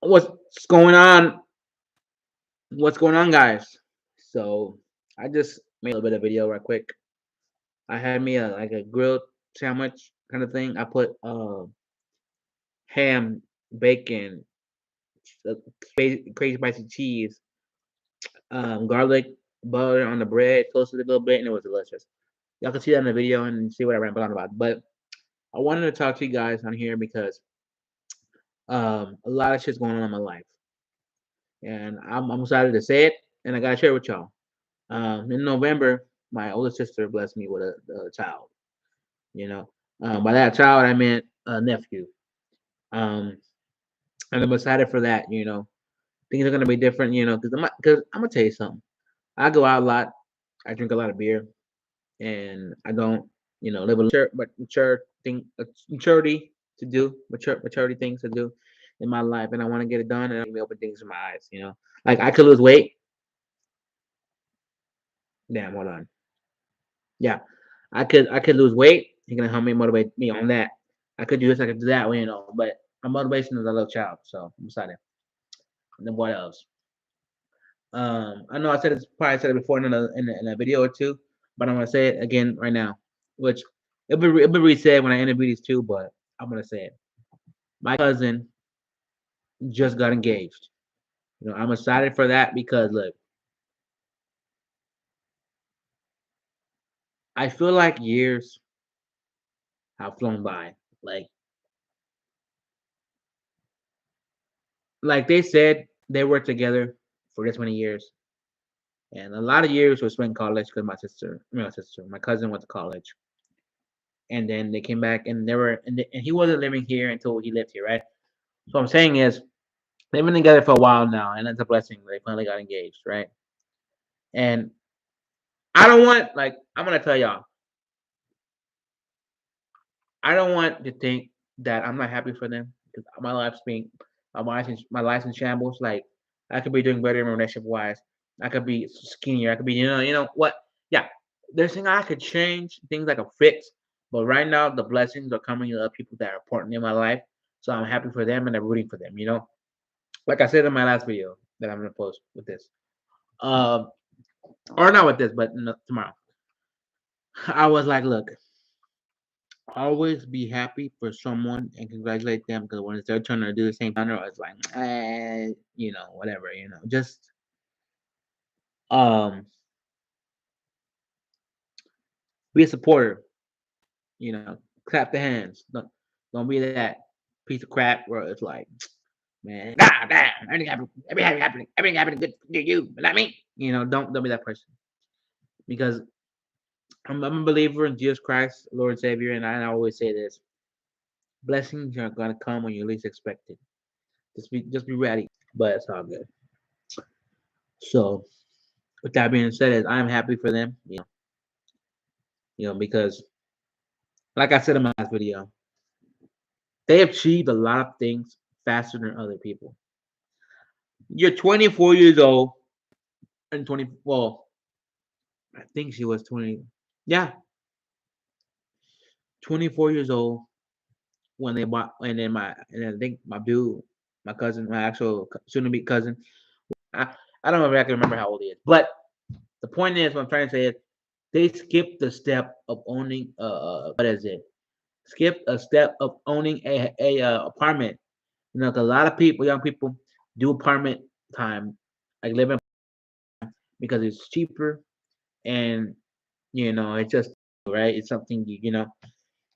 What's going on? What's going on, guys? So I just made a little bit of video right quick. I had me a grilled sandwich kind of thing. I put ham, bacon, uh, crazy spicy cheese, garlic, butter on the bread, toasted it a little bit, and it was delicious. Y'all can see that in the video and see what I rambled on about. But I wanted to talk to you guys on here because a lot of shit's going on in my life, and I'm excited to say it, and I gotta share it with y'all. In November, my older sister blessed me with a child. You know, by that child I meant a nephew. Um, and I'm excited for that. Things are gonna be different. Because I'm gonna tell you something. I go out a lot. I drink a lot of beer, and I don't, live a maturity to do maturity things to do in my life, and I want to get it done, and me open things in my eyes. Like I could lose weight. Damn, hold on. Yeah, I could lose weight. You're gonna help me motivate me on that. I could do this, I could do that, but my motivation is a little child, so I'm excited. And then what else? I know I said it before in a video or two, but I'm gonna say it again right now, which it'll be re-said when I interview these two, but I'm gonna say it. My cousin just got engaged. I'm excited for that because look, I feel like years have flown by. Like like they said they were together for this many years. And a lot of years was spent in college because my cousin went to college, and then they came back and and he wasn't living here until he lived here, right? So what I'm saying is they've been together for a while now, and it's a blessing. They finally got engaged, right? And I don't want like I'm gonna tell y'all, I don't want to think that I'm not happy for them because my life's in shambles. Like I could be doing better in my relationship wise. I could be skinnier. I could be what? Yeah, there's things I could change, things I could fix. But right now, the blessings are coming to people that are important in my life. So I'm happy for them and I'm rooting for them. Like I said in my last video that I'm gonna post with this, um, or not with this, but tomorrow. I was like, look, always be happy for someone and congratulate them because when it's their turn to do the same thing, it's like, whatever, just um, be a supporter, clap the hands. Don't be that piece of crap where it's like, man, God damn, everything happening good to you, but not me. Don't be that person because I'm a believer in Jesus Christ, Lord and Savior, and I always say this: blessings are gonna come when you least expect it. Just be ready, but it's all good. So with that being said, is I'm happy for them, because like I said in my last video, they achieved a lot of things faster than other people. You're 24 years old and 20. Well, I think she was 20. Yeah, 24 years old when they bought, and then I think my cousin, my actual soon-to-be cousin. I, I don't know if I can remember how old he is, but the point is, what I'm trying to say is, they skipped the step of owning. What is it? Skipped a step of owning a apartment. 'Cause a lot of people, young people, do apartment time, like living because it's cheaper and it's just right. It's something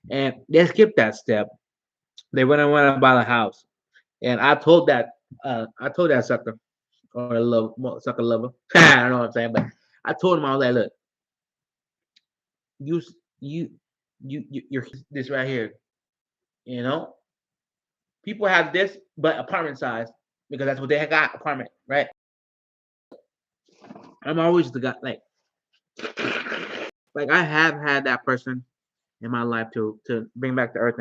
and they skipped that step. They wouldn't want to buy a house, and I told that sucker or sucker lover. I don't know what I'm saying, but I told him I was like, look, you you you're this right here. You know, people have this, but apartment size because that's what they got apartment, right? I'm always the guy like I have had that person in my life to bring back to earth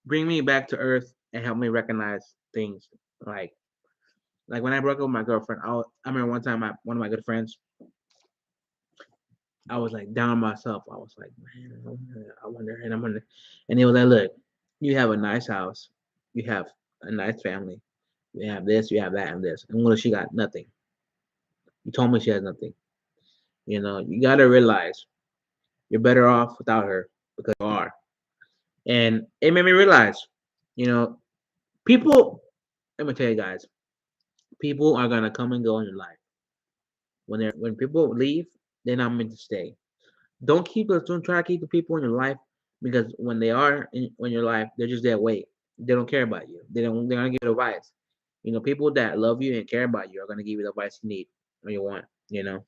bring me back to earth and help me recognize things like when I broke up with my girlfriend. I remember one time one of my good friends. I was like down on myself. I was like, man, I wonder, and I'm wonder, and he was like, look, you have a nice house, You have a nice family. You have this, you have that, and this. And what if she got nothing? You told me she has nothing. You gotta realize you're better off without her because you are. And it made me realize, you know, people. Let me tell you guys, people are gonna come and go in your life. When people leave, they're not meant to stay. Don't try to keep the people in your life because when they are in your life, they're just that way. They don't care about you. They're gonna give you advice. People that love you and care about you are gonna give you the advice you need or you want. And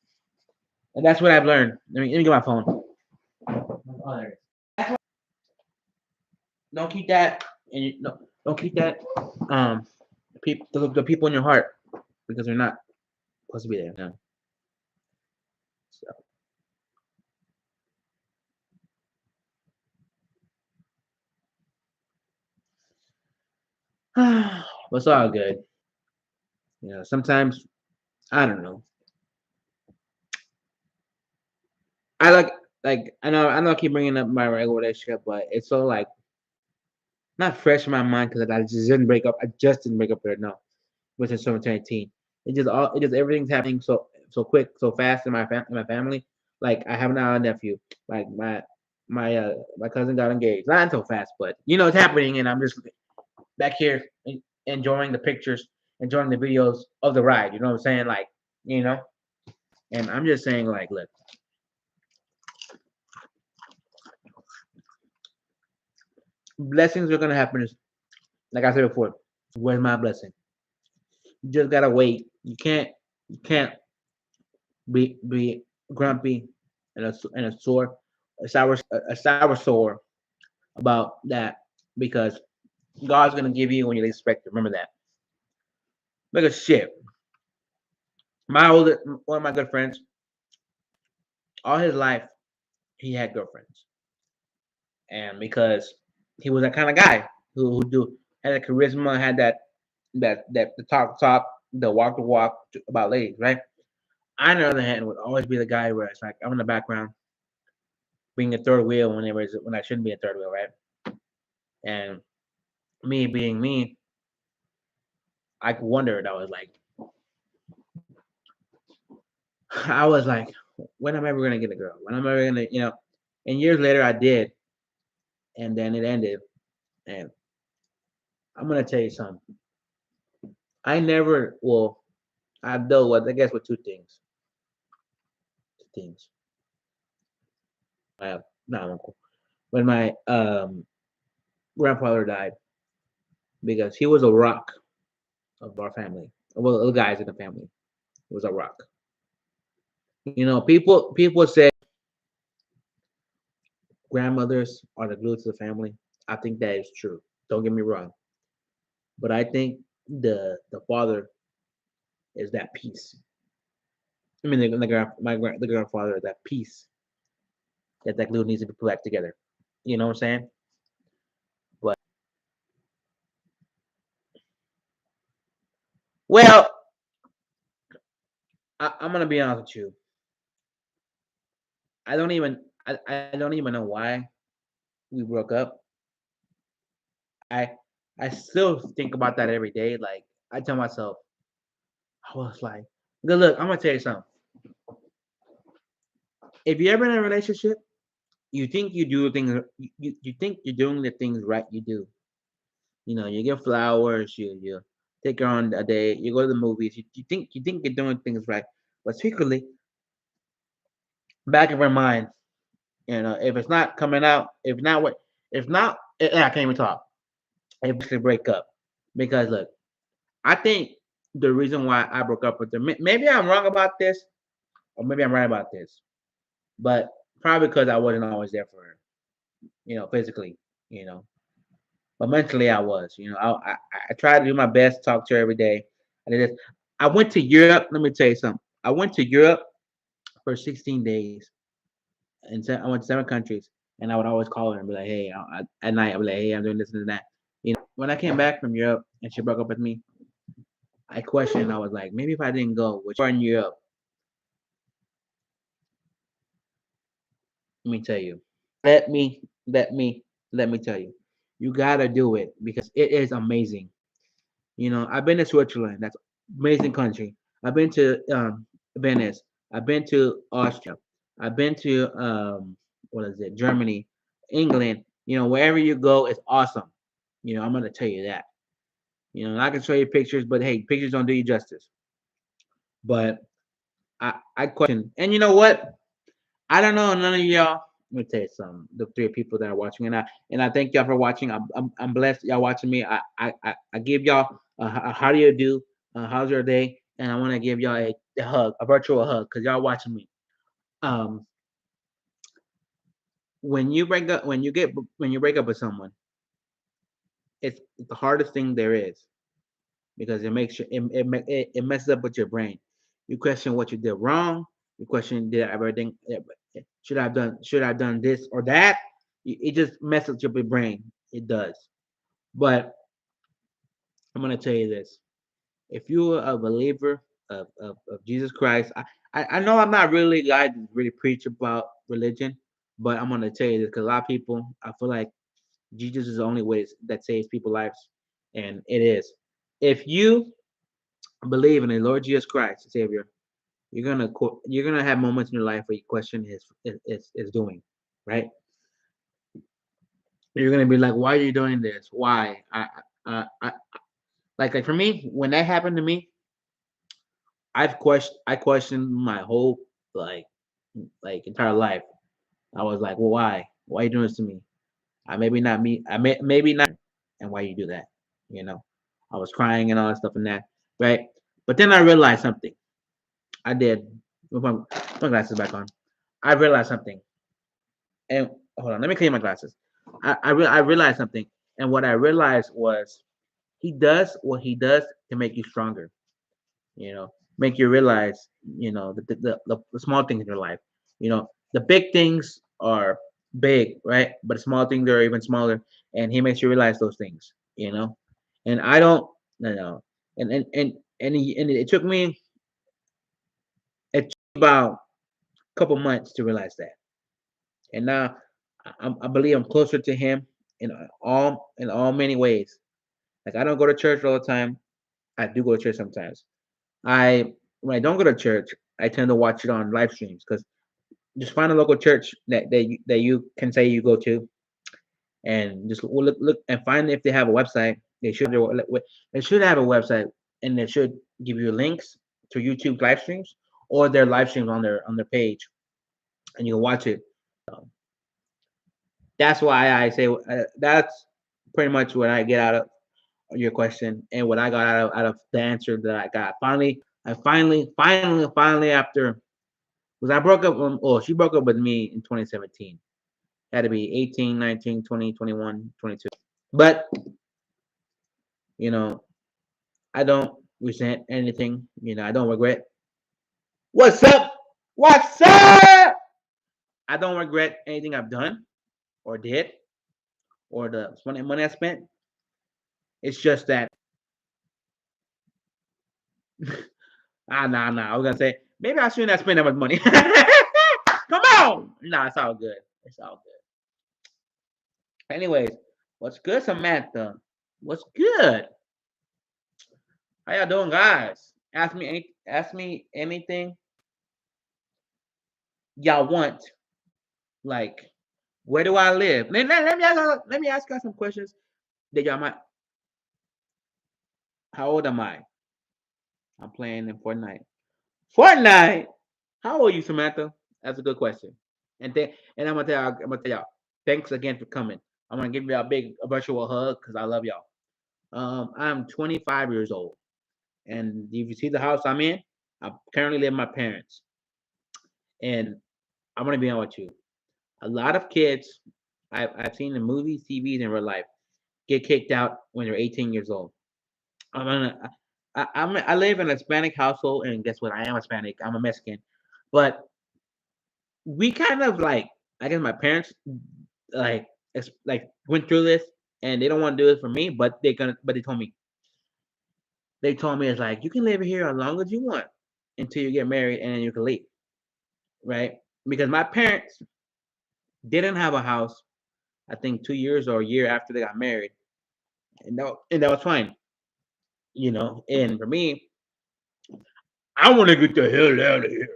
that's what I've learned. Let me get my phone. Oh, there it is. Don't keep that and no, don't keep that the people in your heart because they're not supposed to be there. So, but it's all good. Sometimes I don't know. I I know I keep bringing up my regular relationship, but it's so like not fresh in my mind because I just didn't break up. I just didn't break up with her. No, which is 2018. It just everything's happening so quick, so fast in my family. Like I have now a nephew. Like my cousin got engaged. Not so fast, but it's happening, and I'm just back here enjoying the pictures, enjoying the videos of the ride. You know what I'm saying? Like you know, and I'm just saying like, look, blessings are gonna happen. Like I said before, where's my blessing? You just gotta wait. You can't be grumpy and a sore a sour sore about that because God's gonna give you when you least expect it. Remember that. Because shit, one of my good friends, all his life he had girlfriends, and because he was that kind of guy who had the charisma, had that the talk, the walk about ladies, right? I, on the other hand, would always be the guy where it's like I'm in the background, being a third wheel when I shouldn't be a third wheel, right? And me being me, I wondered. I was like, when am I ever gonna get a girl? When am I ever gonna? And years later, I did, and then it ended. And I'm gonna tell you something. I never. Well, I dealt with. I guess with two things. Two things. Not uncle. When my grandfather died, because he was a rock of our family. Well, the guys in the family. He was a rock. People say grandmothers are the glue to the family. I think that is true. Don't get me wrong, but I think the father is that piece. I mean, the grandfather is that piece that glue needs to be put back together. You know what I'm saying? But well, I'm gonna be honest with you. I don't even know why we broke up. I I still think about that every day. Like I tell myself, I was like, good look. I'm gonna tell you something. If you're ever in a relationship, you think you do things. You think you're doing the things right. You do. You give flowers. You take her on a date. You go to the movies. You think you're doing things right, but secretly, back of her mind, if it's not coming out, if not, I can't even talk. If we break up, because look, I think the reason why I broke up with her, maybe I'm wrong about this, or maybe I'm right about this, but probably because I wasn't always there for her, physically, you know, but mentally I was. I tried to do my best, talk to her every day. I did this. I went to Europe. Let me tell you something. I went to Europe for 16 days, and I went to 7 countries, and I would always call her and be like, "Hey," at night I'd be like, "Hey, I'm doing this and that." When I came back from Europe and she broke up with me, I questioned. I was like, maybe if I didn't go, which are in Europe, let me tell you. Let me let me let me tell you. You gotta do it because it is amazing. I've been to Switzerland. That's amazing country. I've been to Venice. I've been to Austria. I've been to what is it? Germany, England. Wherever you go, it's awesome. I'm gonna tell you that. I can show you pictures, but hey, pictures don't do you justice. But I question, and you know what? I don't know none of y'all. Let me tell you something. The three people that are watching, and I thank y'all for watching. I'm blessed y'all watching me. I give y'all a how do you do? How's your day? And I want to give y'all a hug, a virtual hug, because y'all watching me. Um, when you break up with someone, it's the hardest thing there is because it makes you it messes up with your brain. You question what you did wrong. You question did everything should I have done this or that. It just messes up your brain. It does. But I'm gonna tell you this: if you're a believer of Jesus Christ, I know I'm not really a guy to really preach about religion, but I'm gonna tell you this because a lot of people I feel like Jesus is the only way that saves people's lives, and it is. If you believe in the Lord Jesus Christ, Savior, you're gonna have moments in your life where you question his doing, right? You're gonna be like, why are you doing this? Why? I like for me when that happened to me, I questioned my whole like entire life. I was like, well, why? Why are you doing this to me? I maybe not me. I maybe not. And why you do that? You know, I was crying and all that stuff and that, right? But then I realized something. I did. Put my glasses back on. I realized something. And hold on, let me clean my glasses. I realized something, and what I realized was he does what he does to make you stronger. Make you realize, the small things in your life. The big things are big, right? But the small things are even smaller, and he makes you realize those things. And I don't, and it took me about a couple months to realize that, and now I believe I'm closer to him in all many ways. Like I don't go to church all the time. I do go to church sometimes. I When I don't go to church, I tend to watch it on live streams because just find a local church that you can say you go to, and just look and find if they have a website. They should have a website, and they should give you links to YouTube live streams or their live streams on their page, and you can watch it. Um, that's why I say that's pretty much what I get out of your question and what I got out of the answer that I got. Finally, after because I broke up. She broke up with me in 2017. Had to be 18, 19, 20, 21, 22. But you know, I don't resent anything. I don't regret. What's up? What's up? I don't regret anything I've done or did or the money I spent. It's just that nah. I was gonna say maybe I shouldn't have spent that much money. Come on. Nah, it's all good. It's all good. Anyways, what's good, Samantha? What's good? How y'all doing, guys? Ask me anything y'all want. Like, where do I live? Let me ask y'all some questions that y'all might. How old am I? I'm playing in Fortnite. Fortnite. How old are you, Samantha? That's a good question. And I'm gonna tell y'all. Thanks again for coming. I'm gonna give y'all a virtual hug because I love y'all. I'm 25 years old, and if you see the house I'm in, I currently live with my parents. And I'm gonna be honest with you. A lot of kids I've seen in movies, TVs, in real life get kicked out when they're 18 years old. I'm gonna, I live in a Hispanic household, and guess what? I am Hispanic. I'm a Mexican, but we kind of like I guess my parents like went through this, and they don't want to do it for me, but they told me it's like you can live here as long as you want until you get married, and then you can leave, right? Because my parents didn't have a house. I think 2 years or a year after they got married, and that was fine, you know. And for me, I want to get the hell out of here.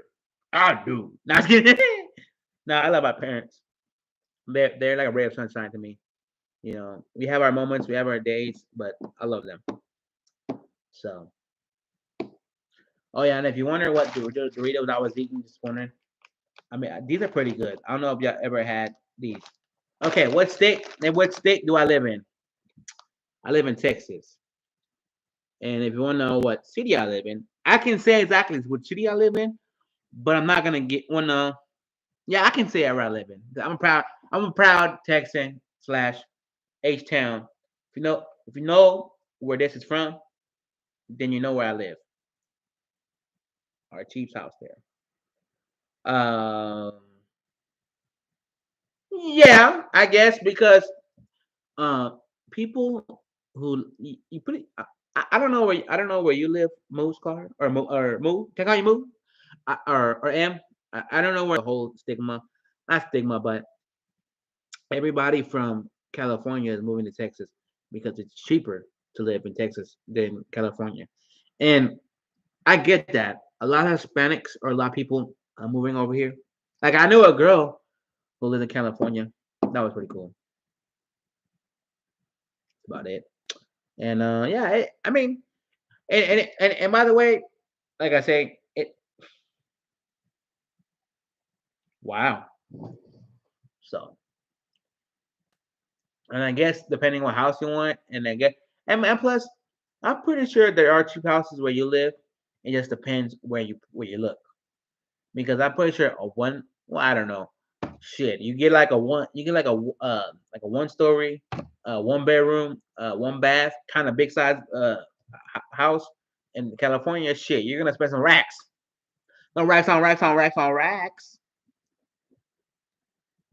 I do. Not kidding. No, I love my parents. They're like a ray of sunshine to me. You know, we have our moments, we have our days, but I love them. So, oh yeah, and if you wonder what Doritos I was eating this morning, I mean these are pretty good. I don't know if y'all ever had these. Okay, what state do I live in? I live in Texas. And if you want to know what city I live in, I can say exactly what city I live in, but I'm not gonna get one. Yeah, I can say where I live in. I'm a proud Texan slash H town. If you know where this is from, then you know where I live. Our chief's house there. Yeah, I guess because uh, people who you put it, I don't know I don't know where you live, Moose Car or Moo. Can I call you Moo? Or M? I don't know where the whole stigma, not stigma, but everybody from California is moving to Texas because it's cheaper to live in Texas than California, and I get that. A lot of Hispanics or a lot of people are moving over here. Like I knew a girl who lived in California. That was pretty cool. That's about it. And yeah, I mean, and by the way, like I say, wow. So, and I guess depending on house you want, and plus, I'm pretty sure there are cheap houses where you live. It just depends where you look, because I'm pretty sure a one. Well, I don't know. Shit, you get like a 1 story, one bedroom, one bath, kind of big size house in California. Shit, you're gonna spend some racks. No racks on racks on racks on racks.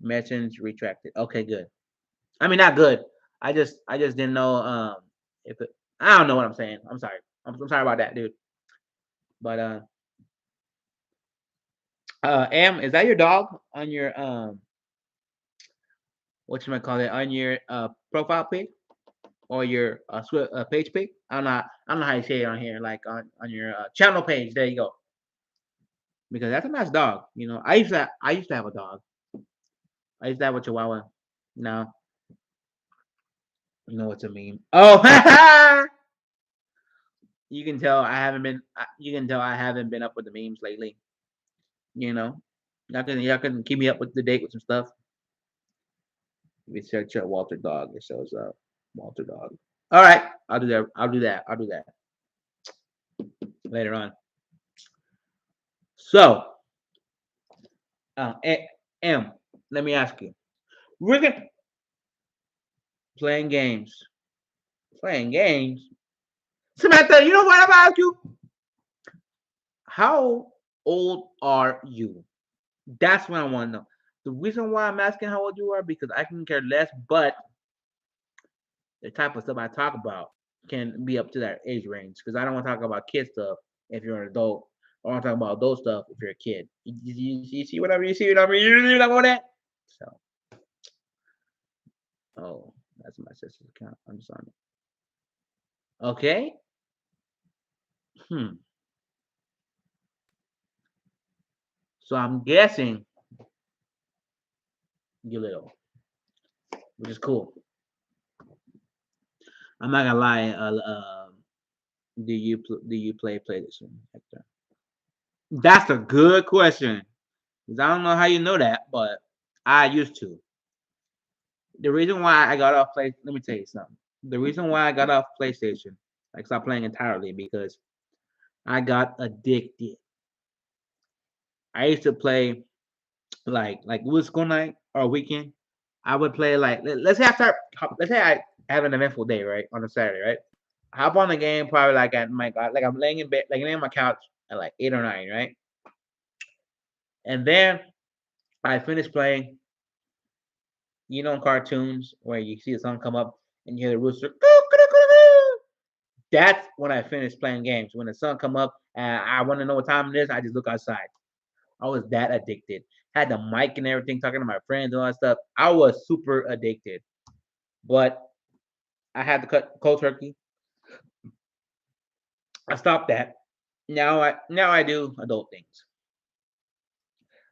Mentions retracted. Okay, good. I mean, not good. I just didn't know if it. I don't know what I'm saying. I'm sorry. I'm sorry about that, dude. But Am, is that your dog on your what you might call it on your profile pic or your page pic? I don't know how you say it on here, like on your channel page. There you go. Because that's a nice dog. You know, I used to have a dog. I used to have a Chihuahua. No, you know what's a meme? Oh, you can tell I haven't been. You can tell I haven't been up with the memes lately. You know, y'all can keep me up with the date with some stuff. If you search out Walter Dog, it shows up Walter Dog. All right, I'll do that. I'll do that. I'll do that later on. So, uh, A- M, let me ask you. We're gonna playing games. Playing games. Samantha, you know what I'm gonna ask you? How old are you? That's what I want to know. The reason why I'm asking how old you are because I can care less, but the type of stuff I talk about can be up to that age range because I don't want to talk about kid stuff if you're an adult. I want to talk about adult stuff if you're a kid. You see whatever you see what I mean? You see what I that? So, oh, that's my sister's account. I'm just on it. Okay. Hmm. So I'm guessing you little, which is cool. I'm not gonna lie. Do you play PlayStation, Hector? That's a good question. 'Cause I don't know how you know that, but I used to. The reason why I got off let me tell you something. The reason why I got off PlayStation, like stopped playing entirely, because I got addicted. I used to play like it was school night or weekend. I would play like let's say let's say I have an eventful day, right? On a Saturday, right? Hop on the game probably like at my god, like I'm laying in bed, like laying on my couch at like 8 or 9, right? And then I finish playing, you know, cartoons where you see the sun come up and you hear the rooster. That's when I finish playing games. When the sun come up and I want to know what time it is, I just look outside. I was that addicted. had the mic and everything, talking to my friends and all that stuff. I was super addicted, but I had to cut cold turkey. I stopped that. Now I do adult things.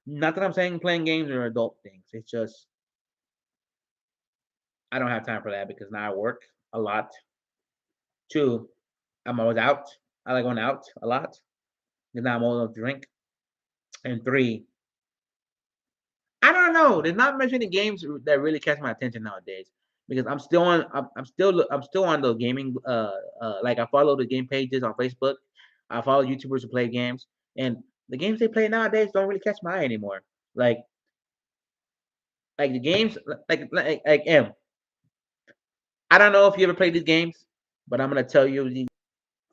Not that I'm saying playing games are adult things. It's just I don't have time for that because now I work a lot. Two, I'm always out. I like going out a lot because now I'm old enough to drink. And three, I don't know. There's not much any games that really catch my attention nowadays because I'm still on the gaming. Like I follow the game pages on Facebook. I follow YouTubers who play games, and the games they play nowadays don't really catch my eye anymore. Like like the games like M. I don't know if you ever played these games, but I'm gonna tell you these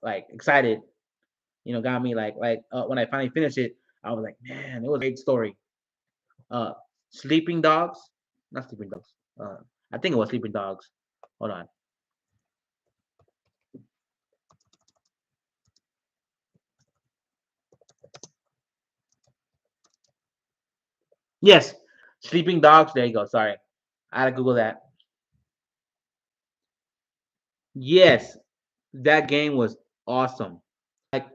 like excited. Got me like when I finally finished it, I was like, man, it was a great story. Uh, Sleeping Dogs, not Sleeping Dogs. I think it was Sleeping Dogs. Hold on. Yes, Sleeping Dogs. There you go. Sorry, I had to Google that. Yes, that game was awesome. Like,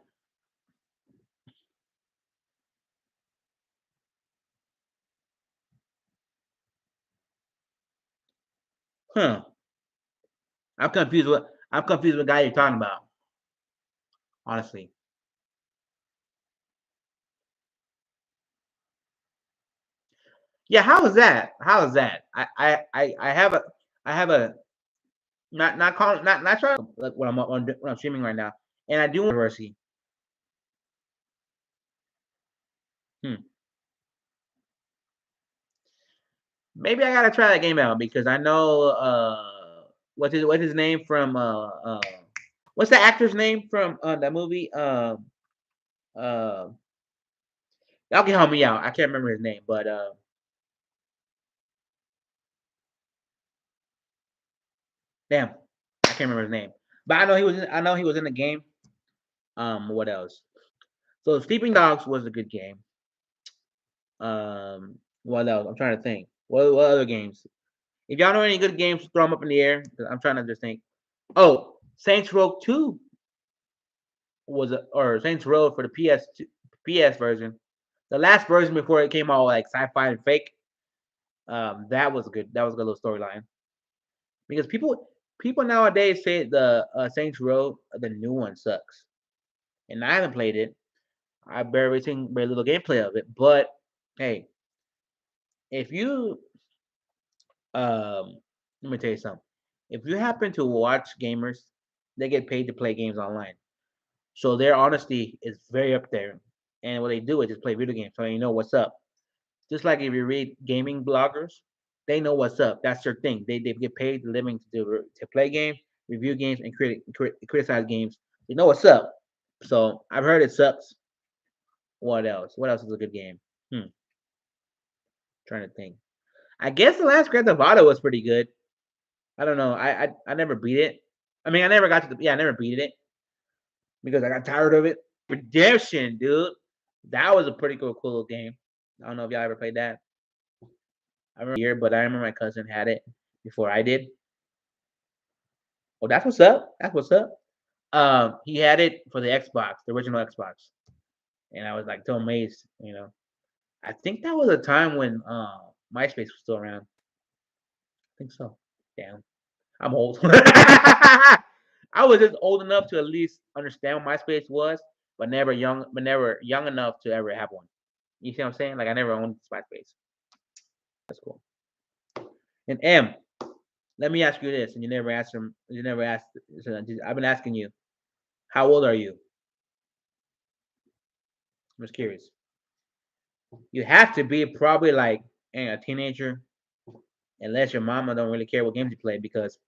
huh? I'm confused what guy you're talking about. Honestly, yeah. How is that? How is that? I have a not calling not trying like when I'm streaming right now, and I do want controversy. Hmm. Maybe I gotta try that game out because I know what's his name from what's the actor's name from that movie? Uh y'all can help me out. I can't remember his name, but damn, I can't remember his name. But I know he was in the game. What else? So Sleeping Dogs was a good game. What else? I'm trying to think. What other games? If y'all know any good games, throw them up in the air. 'Cause I'm trying to just think. Oh, Saints Row 2 or Saints Row for the PS version. The last version before it came all like sci-fi and fake. That was good. That was a good little storyline because people nowadays say the Saints Row the new one sucks, and I haven't played it. I barely seen very little gameplay of it. But hey, if you let me tell you something. If you happen to watch gamers, they get paid to play games online. So their honesty is very up there. And what they do is just play video games, so you know what's up. Just like if you read gaming bloggers, they know what's up. That's their thing. They get paid a living to play games, review games, and criticize games. They know what's up. So I've heard it sucks. What else? What else is a good game? Hmm. Trying to think. I guess the last Grand Theft Auto was pretty good. I don't know. I never beat it. I mean, I never got to the yeah. I never beat it because I got tired of it. Redemption, dude. That was a pretty cool little game. I don't know if y'all ever played that. I remember here, but I remember my cousin had it before I did. Oh, that's what's up. That's what's up. He had it for the Xbox, the original Xbox, and I was like so amazed. I think that was a time when MySpace was still around. I think so. Damn, I'm old. I was just old enough to at least understand what MySpace was, but never young enough to ever have one. You see what I'm saying? Like I never owned MySpace. That's cool. And M, let me ask you this, and you never asked him. You never asked. So I've been asking you, how old are you? I'm just curious. You have to be probably like a teenager, unless your mama don't really care what games you play. Because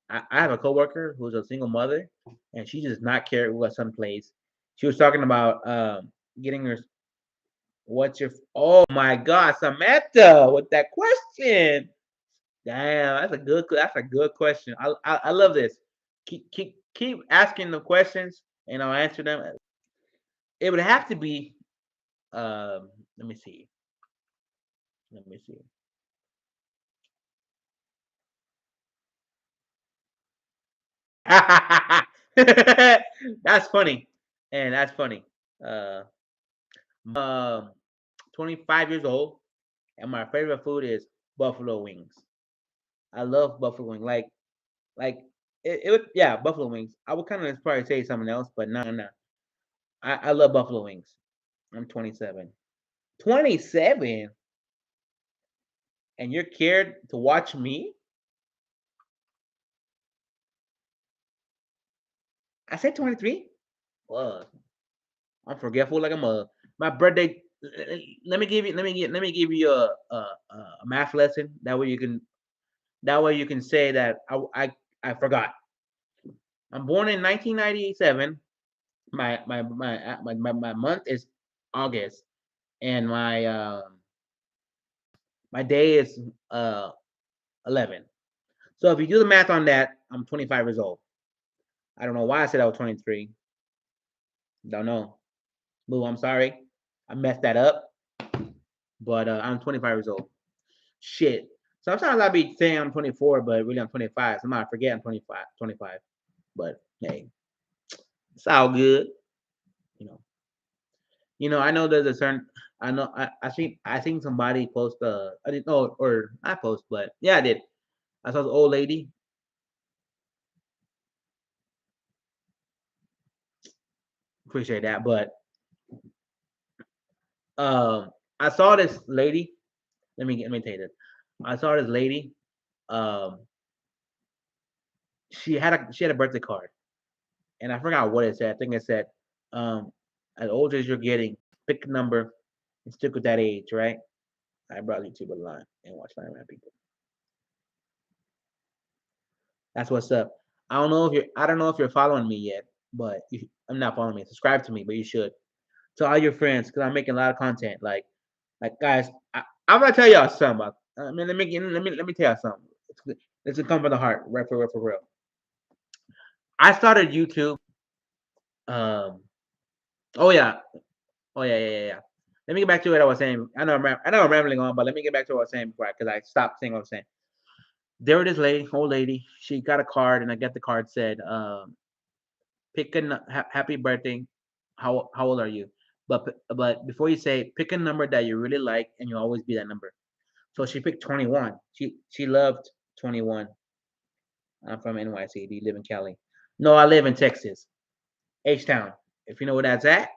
I have a coworker who's a single mother, and she does not care what son plays. She was talking about getting her. What's your? Oh my God, Samantha, with that question. Damn, that's a good question. I love this. Keep asking the questions, and I'll answer them. It would have to be. Let me see. Let me see. That's funny, and that's funny. Uh, um, 25 years old, and my favorite food is buffalo wings. I love buffalo wings. Like it would, yeah, buffalo wings. I would kind of probably say something else, but no, no. I love buffalo wings. I'm 27. 27, and you're cared to watch me? I said 23. Well, I'm forgetful like a mug. My birthday. Let me give you a math lesson. That way you can say that I forgot. I'm born in 1997. My month is August, and my day is 11. So if you do the math on that, I'm 25 years old. I don't know why I said I was 23. Don't know. Boo, I'm sorry. I messed that up. But I'm 25 years old. Shit. Sometimes I be saying I'm 24, but really I'm 25. Sometimes I forget I'm 25. 25. But hey, it's all good. You know. I know there's a certain. I know. I seen somebody post. I didn't know, or I post, but yeah, I did. I saw this old lady. Appreciate that, but I saw this lady. Let me tell you this. I saw this lady. Um, she had a birthday card, and I forgot what it said. I think it said, um, as old as you're getting, pick a number and stick with that age, right? I brought YouTube online and watch Line Rap people. That's what's up. I don't know if you're following me yet, but I'm not following me. Subscribe to me, but you should. To all your friends, because I'm making a lot of content. Like guys, I'm gonna tell y'all something about. I mean, let me tell y'all something. It's gonna come from the heart, right for real, for real. I started YouTube. Um. Oh yeah. Oh yeah. Let me get back to what I was saying. I know I'm rambling on, but let me get back to what I was saying before because I stopped saying what I was saying. There was this lady, old lady. She got a card, and I got the card said, "Pick happy birthday. How old are you?" But before you say, pick a number that you really like, and you'll always be that number. So she picked 21. She loved 21. I'm from NYC. Do you live in Cali? No, I live in Texas, H Town. If you know where that's at,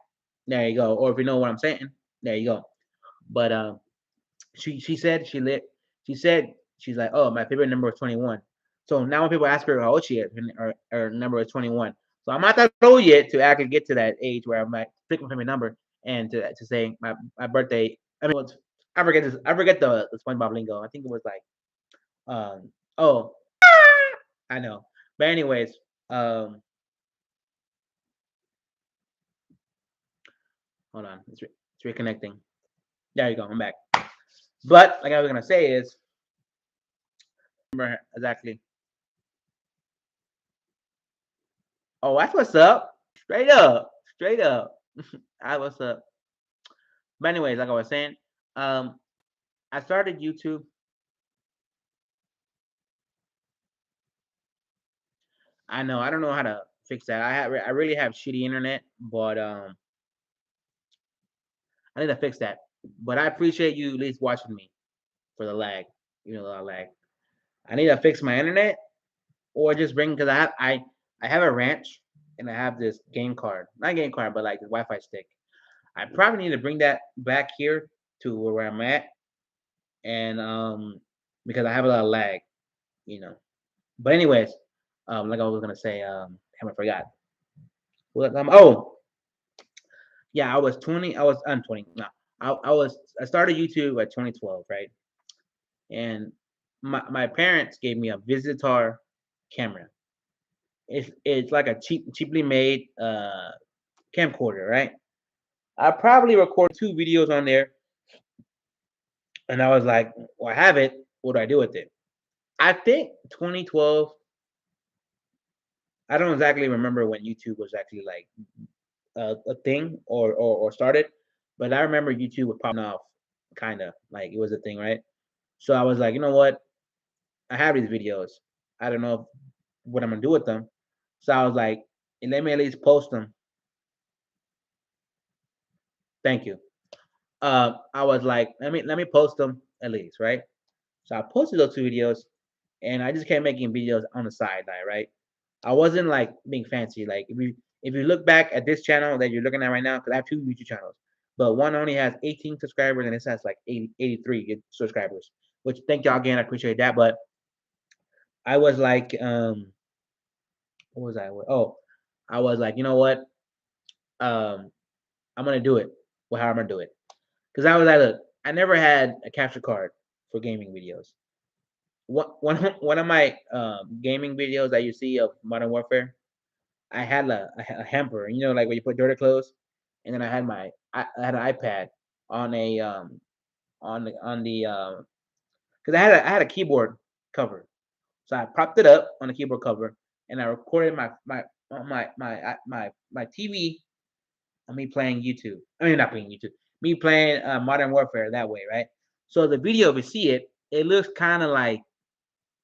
there you go. Or if you know what I'm saying, there you go. But she said she said she's like, oh, my favorite number is 21. So now when people ask her how old she is, her number is 21. So I'm not that old yet to actually get to that age where I'm like pick my favorite number and to say my birthday. I mean, I forget this. I forget the SpongeBob lingo. I think it was like oh, I know. But anyways, um hold on, it's reconnecting. There you go. I'm back. But like I was gonna say is remember exactly. Oh, that's what's up. Straight up. Straight up. I what's up. But anyways, like I was saying, um, I started YouTube. I know I don't know how to fix that. I really have shitty internet, but I need to fix that. But I appreciate you at least watching me for the lag. You know the lag. I need to fix my internet or just bring because I have a ranch and I have this game card, not game card, but like the Wi-Fi stick. I probably need to bring that back here to where I'm at, and because I have a lot of lag, you know. But anyways, like I was gonna say, damn, I forgot. Well, yeah, I was 20. I'm 20. No, I started YouTube at 2012, right? And my parents gave me a Visitar camera. It's like a cheaply made camcorder, right? I probably recorded 2 videos on there, and I was like, well, I have it. What do I do with it? I think 2012. I don't exactly remember when YouTube was actually like a thing or started, but I remember YouTube was popping off kind of like it was a thing, right? So I was like, you know what? I have these videos. I don't know what I'm gonna do with them. So I was like, let me at least post them. Thank you. I was like, let me post them at least, right? So I posted those two videos, and I just kept making videos on the sideline, right? I wasn't like being fancy. Like if you look back at this channel that you're looking at right now, because I have two YouTube channels, but one only has 18 subscribers and it has like 83 subscribers. Which thank y'all again, I appreciate that. But I was like, what was I? Oh, I was like, you know what? Um, I'm gonna do it. Well, how I'm gonna do it? Because I was like, look, I never had a capture card for gaming videos. One of my gaming videos that you see of Modern Warfare, I had a hamper, like where you put dirty clothes, and then I had an iPad on a on the because I had a keyboard cover, so I propped it up on the keyboard cover, and I recorded my TV of me playing YouTube. I mean, not playing YouTube, me playing Modern Warfare that way, right? So the video, if you see it, it looks kind of like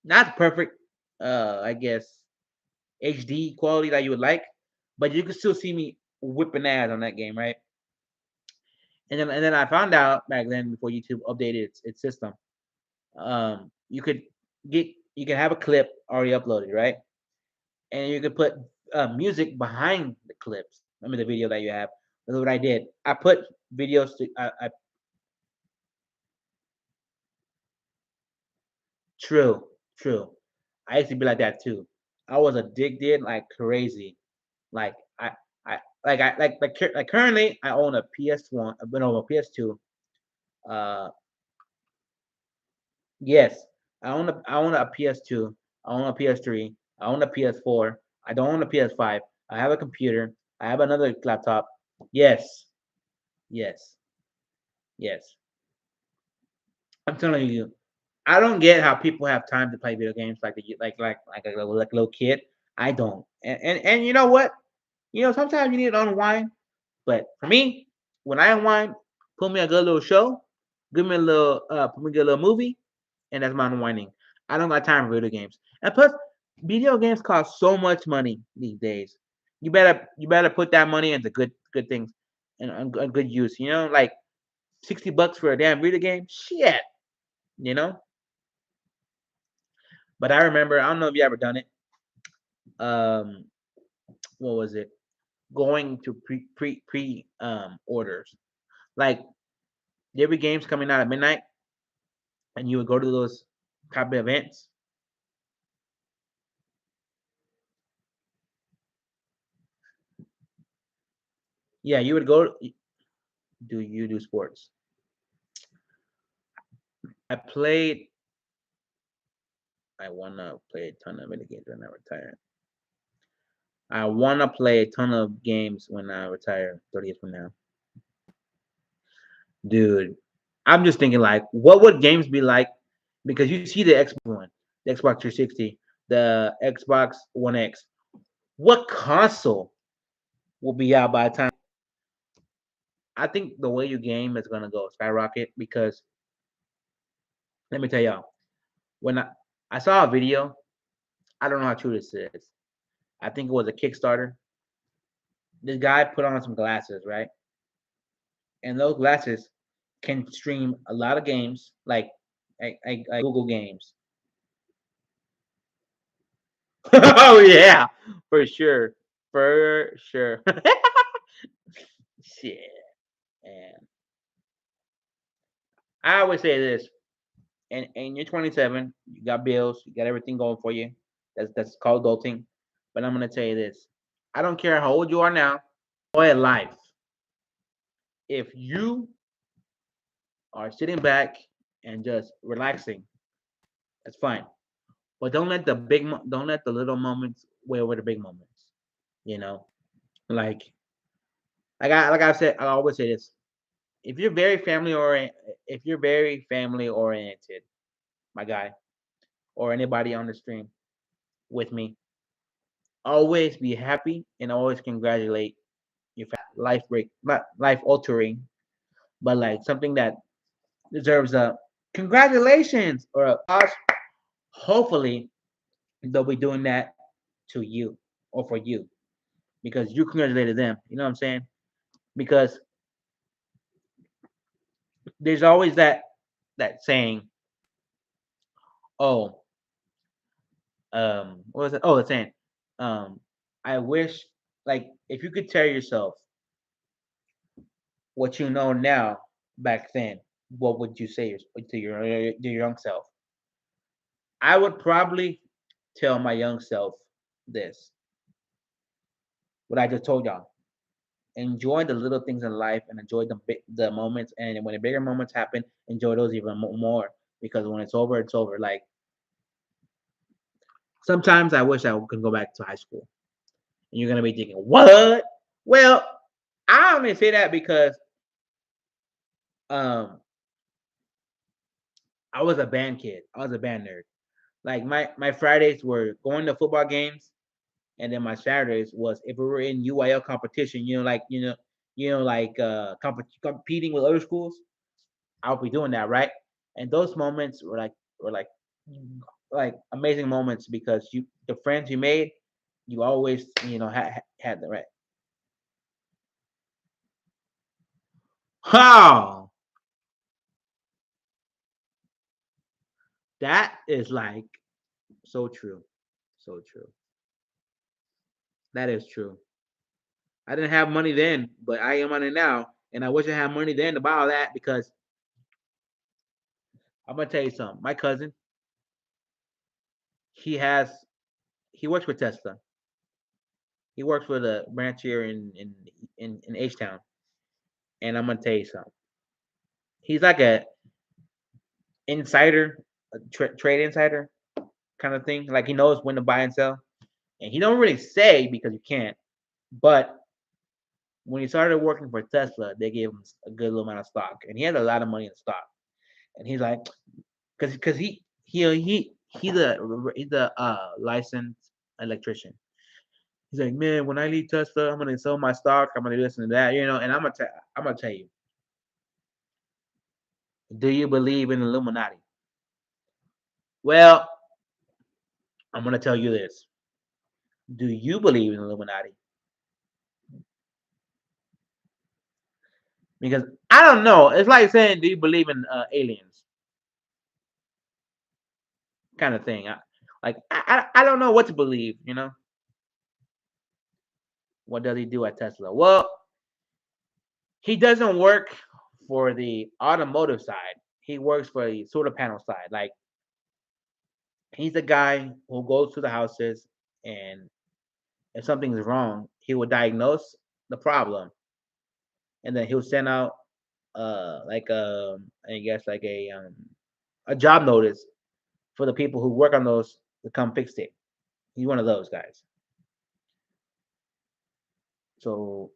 not perfect, I guess HD quality that you would like, but you can still see me whipping ass on that game, right? And then I found out back then before YouTube updated its system, you could you can have a clip already uploaded, right? And you could put music behind the clips. I mean, the video that you have. That's what I did. I put videos to. True, true. I used to be like that too. I was addicted like crazy. Like like currently I own a PS1, but no, a PS2. Uh, yes, I own a PS2. I own a PS3. I own a PS4. I don't own a PS5. I have a computer. I have another laptop. Yes, yes, yes. I'm telling you, I don't get how people have time to play video games like a little kid. I don't. And you know what? Sometimes you need to unwind. But for me, when I unwind, put me a good little show, put me a good little movie, and that's my unwinding. I don't got time for video games. And plus, video games cost so much money these days. You better put that money into good things and good use. Like $60 for a damn video game. Shit, you know. But I remember, I don't know if you ever done it. Um, what was it? Going to pre orders. Like there be games coming out at midnight, and you would go to those type of events. Yeah, you would go. Do you do sports? I played. I wanna play a ton of video games when I retire. I wanna play a ton of games when I retire 30 years from now, dude. I'm just thinking like, what would games be like? Because you see the Xbox One, the Xbox 360, the Xbox One X. What console will be out by the time? I think the way you game is gonna go skyrocket because let me tell y'all, when I saw a video, I don't know how true this is. I think it was a Kickstarter. This guy put on some glasses, right? And those glasses can stream a lot of games, like Google Games. Oh yeah, for sure, for sure. Shit, and I always say this: and you're 27, you got bills, you got everything going for you. That's called adulting. But I'm gonna tell you this: I don't care how old you are now. Enjoy life. If you are sitting back and just relaxing, that's fine. But don't let the little moments weigh over the big moments. You know, like like I said, I always say this: if you're very if you're very family oriented, my guy, or anybody on the stream with me, always be happy and always congratulate your life break, not life altering, but like something that deserves a congratulations or a applause. Hopefully, they'll be doing that to you or for you because you congratulated them. You know what I'm saying? Because there's always that saying, "Oh, what was it? Oh, it's saying, um, I wish like if you could tell yourself what you know now back then, what would you say to your young self?" I would probably tell my young self this, what I just told y'all. Enjoy the little things in life and enjoy the moments. And when the bigger moments happen, enjoy those even more because when it's over, it's over. Like sometimes I wish I could go back to high school. And you're gonna be thinking, what? Well, I only say that because um I was a band kid. I was a band nerd. Like my Fridays were going to football games, and then my Saturdays was if we were in UIL competition, like competing with other schools. I'll be doing that, right? And those moments were like amazing moments because the friends you made, you always had the right. How that is like so true, so true. That is true. I didn't have money then, but I am money now, and I wish I had money then to buy all that because I'm gonna tell you something. My cousin, he has he works for Tesla. He works for the branch here in H Town, and I'm gonna tell you something. He's like a insider, a trade insider kind of thing. Like he knows when to buy and sell, and he don't really say because you can't. But when he started working for Tesla, they gave him a good little amount of stock, and he had a lot of money in stock. And he's like, because he's a licensed electrician. He's like, man, when I leave Tesla, I'm gonna sell my stock. I'm gonna do this and that, And I'm gonna tell you, do you believe in Illuminati? Well, I'm gonna tell you this. Do you believe in Illuminati? Because I don't know. It's like saying, do you believe in aliens? Kind of thing. I don't know what to believe. What does he do at Tesla? Well, he doesn't work for the automotive side. He works for the solar panel side. Like he's the guy who goes to the houses, and if something's wrong, he will diagnose the problem, and then he'll send out I guess like a job notice for the people who work on those to come fix it. He's one of those guys. So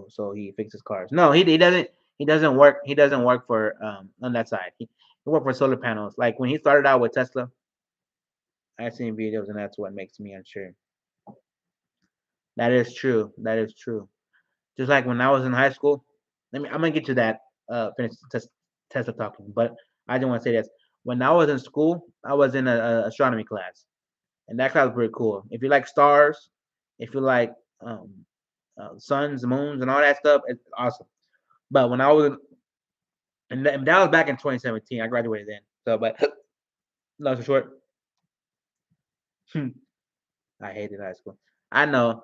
so he fixes cars. No, he doesn't. He doesn't work. He doesn't work for on that side. He worked for solar panels. Like when he started out with Tesla, I've seen videos, and that's what makes me unsure. That is true. That is true. Just like when I was in high school. I'm gonna get to that. Finish Tesla talking, but I just want to say this. When I was in school, I was in a astronomy class, and that class was pretty cool. If you like stars, if you like um, suns, moons, and all that stuff, it's awesome. But when I was and that was back in 2017. I graduated then. So, but long story short, I hated high school. I know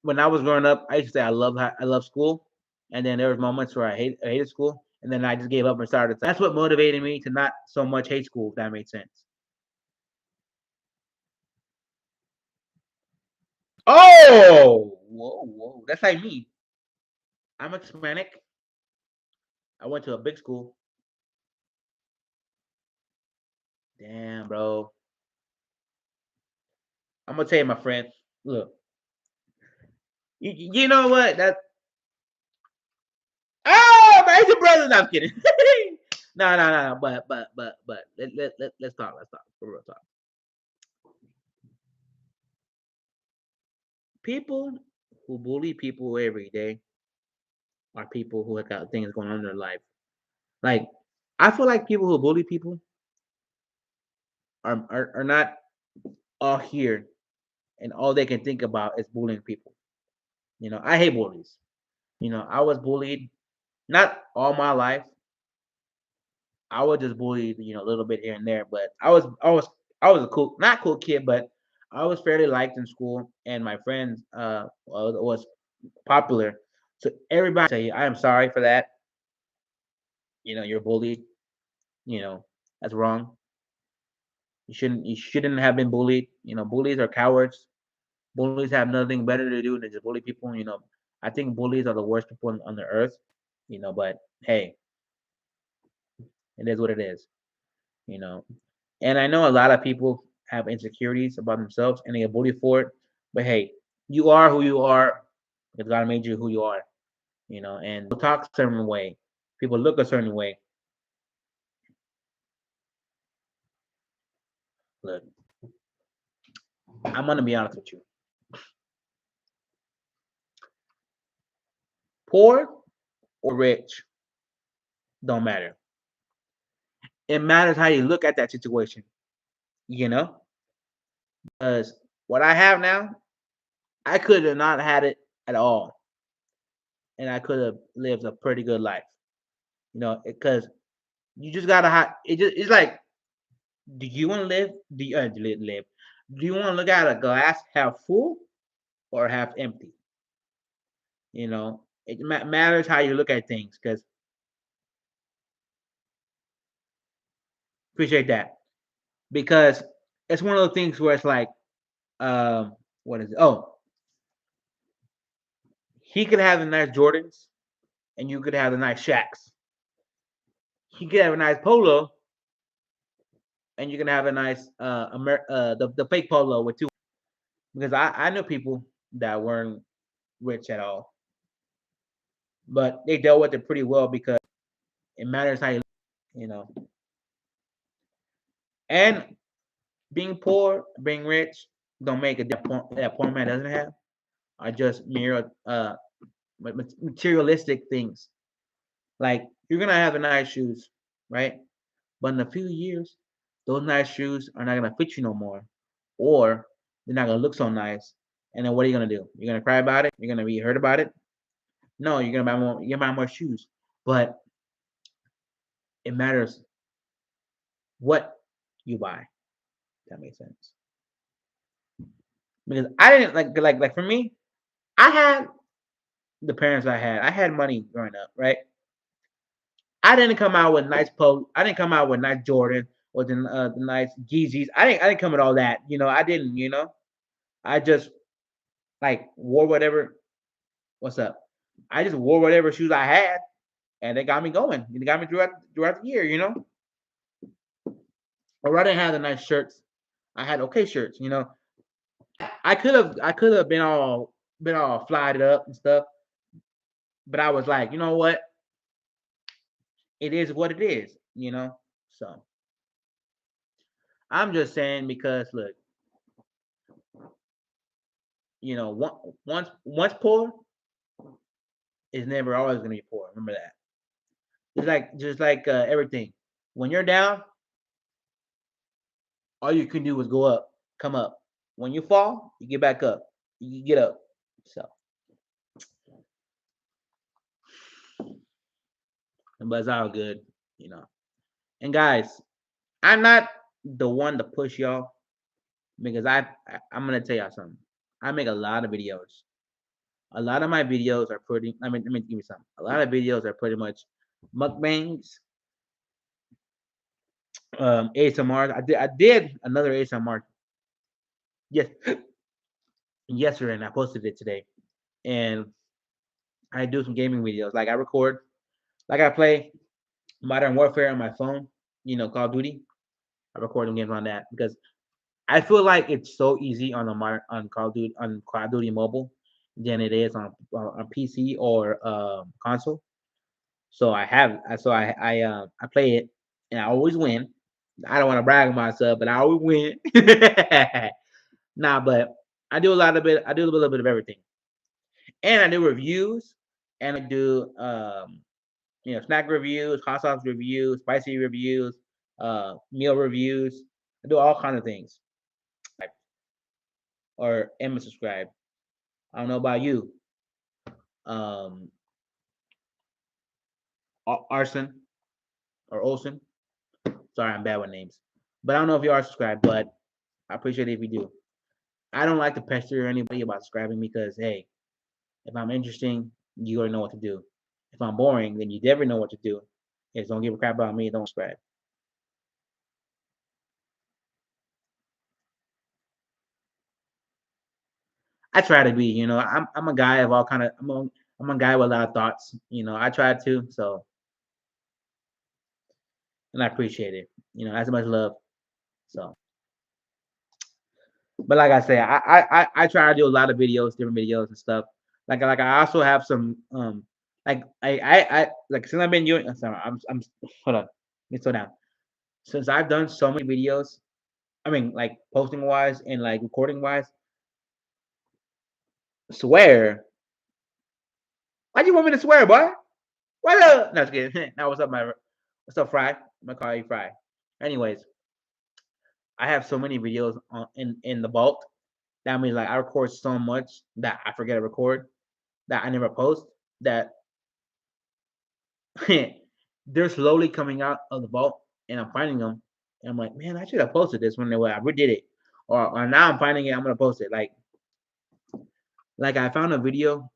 when I was growing up, I used to say I love school, and then there was moments where I hated school, and then I just gave up and started. That's what motivated me to not so much hate school. If that made sense. Oh, whoa, whoa, that's like me. I'm Hispanic. I went to a big school. Damn, bro. I'm gonna tell you, my friend. Look, you know what? My Asian brother. No, I'm kidding. No, no, no, no. But let's talk. Let's talk for real talk. People who bully people every day are people who have got things going on in their life. Like I feel like people who bully people are not all here and all they can think about is bullying people. I hate bullies. I was bullied not all my life. I was just bullied, a little bit here and there, but I was a cool, not cool kid, but I was fairly liked in school, and my friends was popular. So everybody say, I am sorry for that. You're bullied. You know that's wrong. You shouldn't have been bullied. Bullies are cowards. Bullies have nothing better to do than just bully people. I think bullies are the worst people on the earth. But hey, it is what it is. You know, and I know a lot of people have insecurities about themselves and they get bullied for it. But hey, you are who you are because God made you who you are. And people talk a certain way, people look a certain way. Look, I'm gonna be honest with you. Poor or rich don't matter. It matters how you look at that situation. You know, because what I have now, I could have not had it at all, and I could have lived a pretty good life. Because you just gotta have it. It's like, do you want to live? Do you live? Do you want to look at a glass half full or half empty? It matters how you look at things. Because appreciate that. Because it's one of those things where it's like, what is it? Oh, he could have the nice Jordans, and you could have the nice Shacks. He could have a nice polo, and you can have a nice the fake polo with two. Because I know people that weren't rich at all, but they dealt with it pretty well because it matters how you know. And being poor, being rich, don't make a that poor man doesn't have. Are just mere materialistic things. Like you're gonna have the nice shoes, right? But in a few years, those nice shoes are not gonna fit you no more, or they're not gonna look so nice. And then what are you gonna do? You're gonna cry about it. You're gonna be hurt about it. No, you're gonna buy more. You're gonna buy more shoes. But it matters what you buy. If that makes sense. Because I didn't like for me, I had the parents I had. I had money growing up, right? I didn't come out with nice clothes. I didn't come out with nice Jordan or the nice Yeezys. I didn't come with all that. I didn't. I just like wore whatever. What's up? I just wore whatever shoes I had, and they got me going. They got me throughout the year. Or I didn't have the nice shirts. I had okay shirts. I could have been all flyed up and stuff, but I was like, you know what? It is what it is. So I'm just saying because look, once poor is never always gonna be poor. Remember that. Just like everything. When you're down, all you can do is go up, come up. When you fall, you get back up. You get up. So, but it's all good. And guys, I'm not the one to push y'all because I'm gonna tell y'all something. I make a lot of videos. A lot of my videos are pretty. Let me give you something. A lot of videos are pretty much mukbangs, ASMR. I did another ASMR yes yesterday, and I posted it today. And I do some gaming videos. Like I record, like I play Modern Warfare on my phone. Call of Duty. I record them games on that because I feel like it's so easy on Call of Duty mobile than it is on PC or console. So I play it and I always win. I don't want to brag on myself, but I always win. Nah, but I do a little bit of everything, and I do reviews, and I do snack reviews, hot sauce reviews, spicy reviews, meal reviews. I do all kind of things. Or Emma subscribe. I don't know about you. Um, Arson or Olson. Sorry, I'm bad with names. But I don't know if you are subscribed, but I appreciate it if you do. I don't like to pester anybody about subscribing because, hey, if I'm interesting, you already know what to do. If I'm boring, then you never know what to do. Just don't give a crap about me. Don't subscribe. I try to be, I'm a guy of all kind of. I'm a guy with a lot of thoughts. I try to. So, and I appreciate it. As much love. So, but like I say, I try to do a lot of videos, different videos and stuff. Like I also have some like like since I've been doing. Sorry, I'm hold on. Let me slow down. Since I've done so many videos, I mean, like posting wise and like recording wise, swear. Why do you want me to swear, boy? What up? No, just kidding. Now, what's up, Fry? I'm gonna call you Fry. Anyways, I have so many videos in the bulk. That means like I record so much that I forget to record, that I never post. That they're slowly coming out of the vault, and I'm finding them. And I'm like, man, I should have posted this when I redid it, or now I'm finding it. I'm gonna post it. Like I found a video.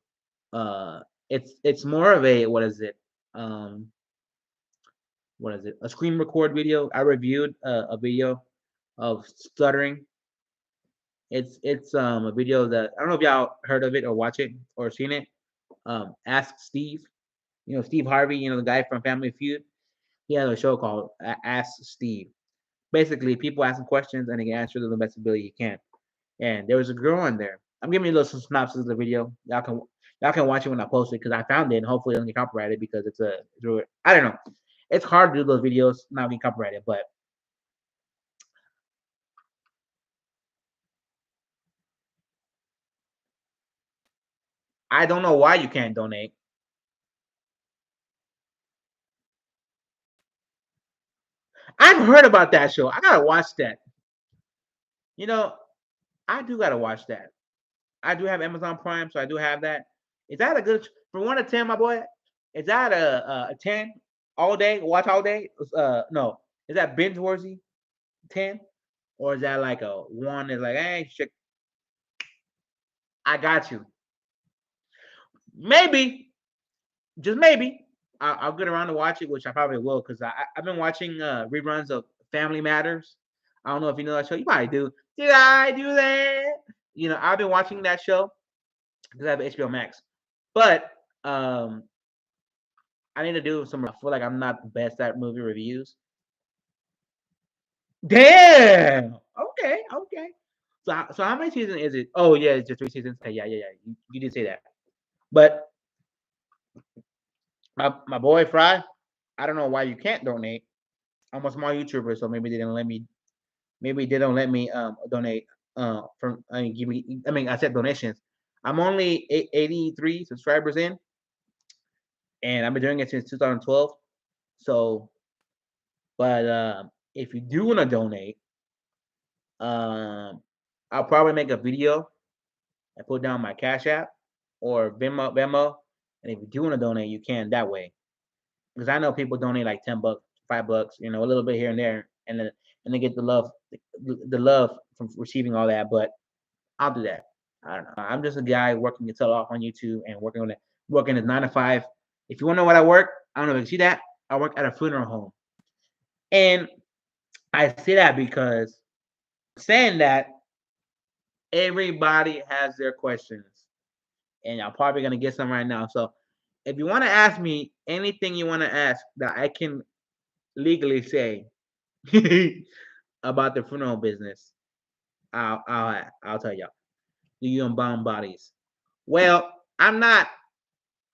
Uh, it's more of a what is it? Um, what is it? A screen record video. I reviewed a video of stuttering. It's a video that I don't know if y'all heard of it or watch it or seen it. Ask Steve. Steve Harvey. The guy from Family Feud. He has a show called Ask Steve. Basically, people asking questions and he can answer to the best ability he can. And there was a girl in there. I'm giving you a little synopsis of the video. Y'all can watch it when I post it because I found it and hopefully it doesn't get copyrighted because I don't know. It's hard to do those videos not being copyrighted, but I don't know why you can't donate. I've heard about that show. I gotta watch that. You know, I do gotta watch that. I do have Amazon Prime, so I do have that. Is that a good from 1 to 10, my boy? Is that a 10 all day? Watch all day? No. Is that binge worthy 10, or is that like a one? Is like, hey, shit, I got you. Maybe, just maybe, I'll get around to watch it, which I probably will, because I've been watching reruns of Family Matters. I don't know if you know that show. You probably do. Did I do that? I've been watching that show because I have HBO Max. But I need to do some. I feel like I'm not the best at movie reviews. Damn. Okay. Okay. So how many seasons is it? Oh yeah, it's just 3 seasons. Okay, yeah. You did say that. But my boy Fry, I don't know why you can't donate. I'm a small YouTuber, so maybe they didn't let me. Maybe they don't let me donate. From I mean, give me. I mean, I said donations. I'm only 83 subscribers in, and I've been doing it since 2012. So, but if you do want to donate, um, I'll probably make a video and put down my Cash App or Venmo. And if you do want to donate, you can that way. Because I know people donate like $10, $5, a little bit here and there, and they get the love from receiving all that. But I'll do that. I don't know. I'm just a guy working his tail off on YouTube and working at 9 to 5. If you want to know what I work, I don't know if you see that. I work at a funeral home, and I say that because saying that everybody has their questions, and I'm probably gonna get some right now. So if you want to ask me anything you want to ask that I can legally say about the funeral business, I'll tell y'all. Do you embalm bodies? Well, I'm not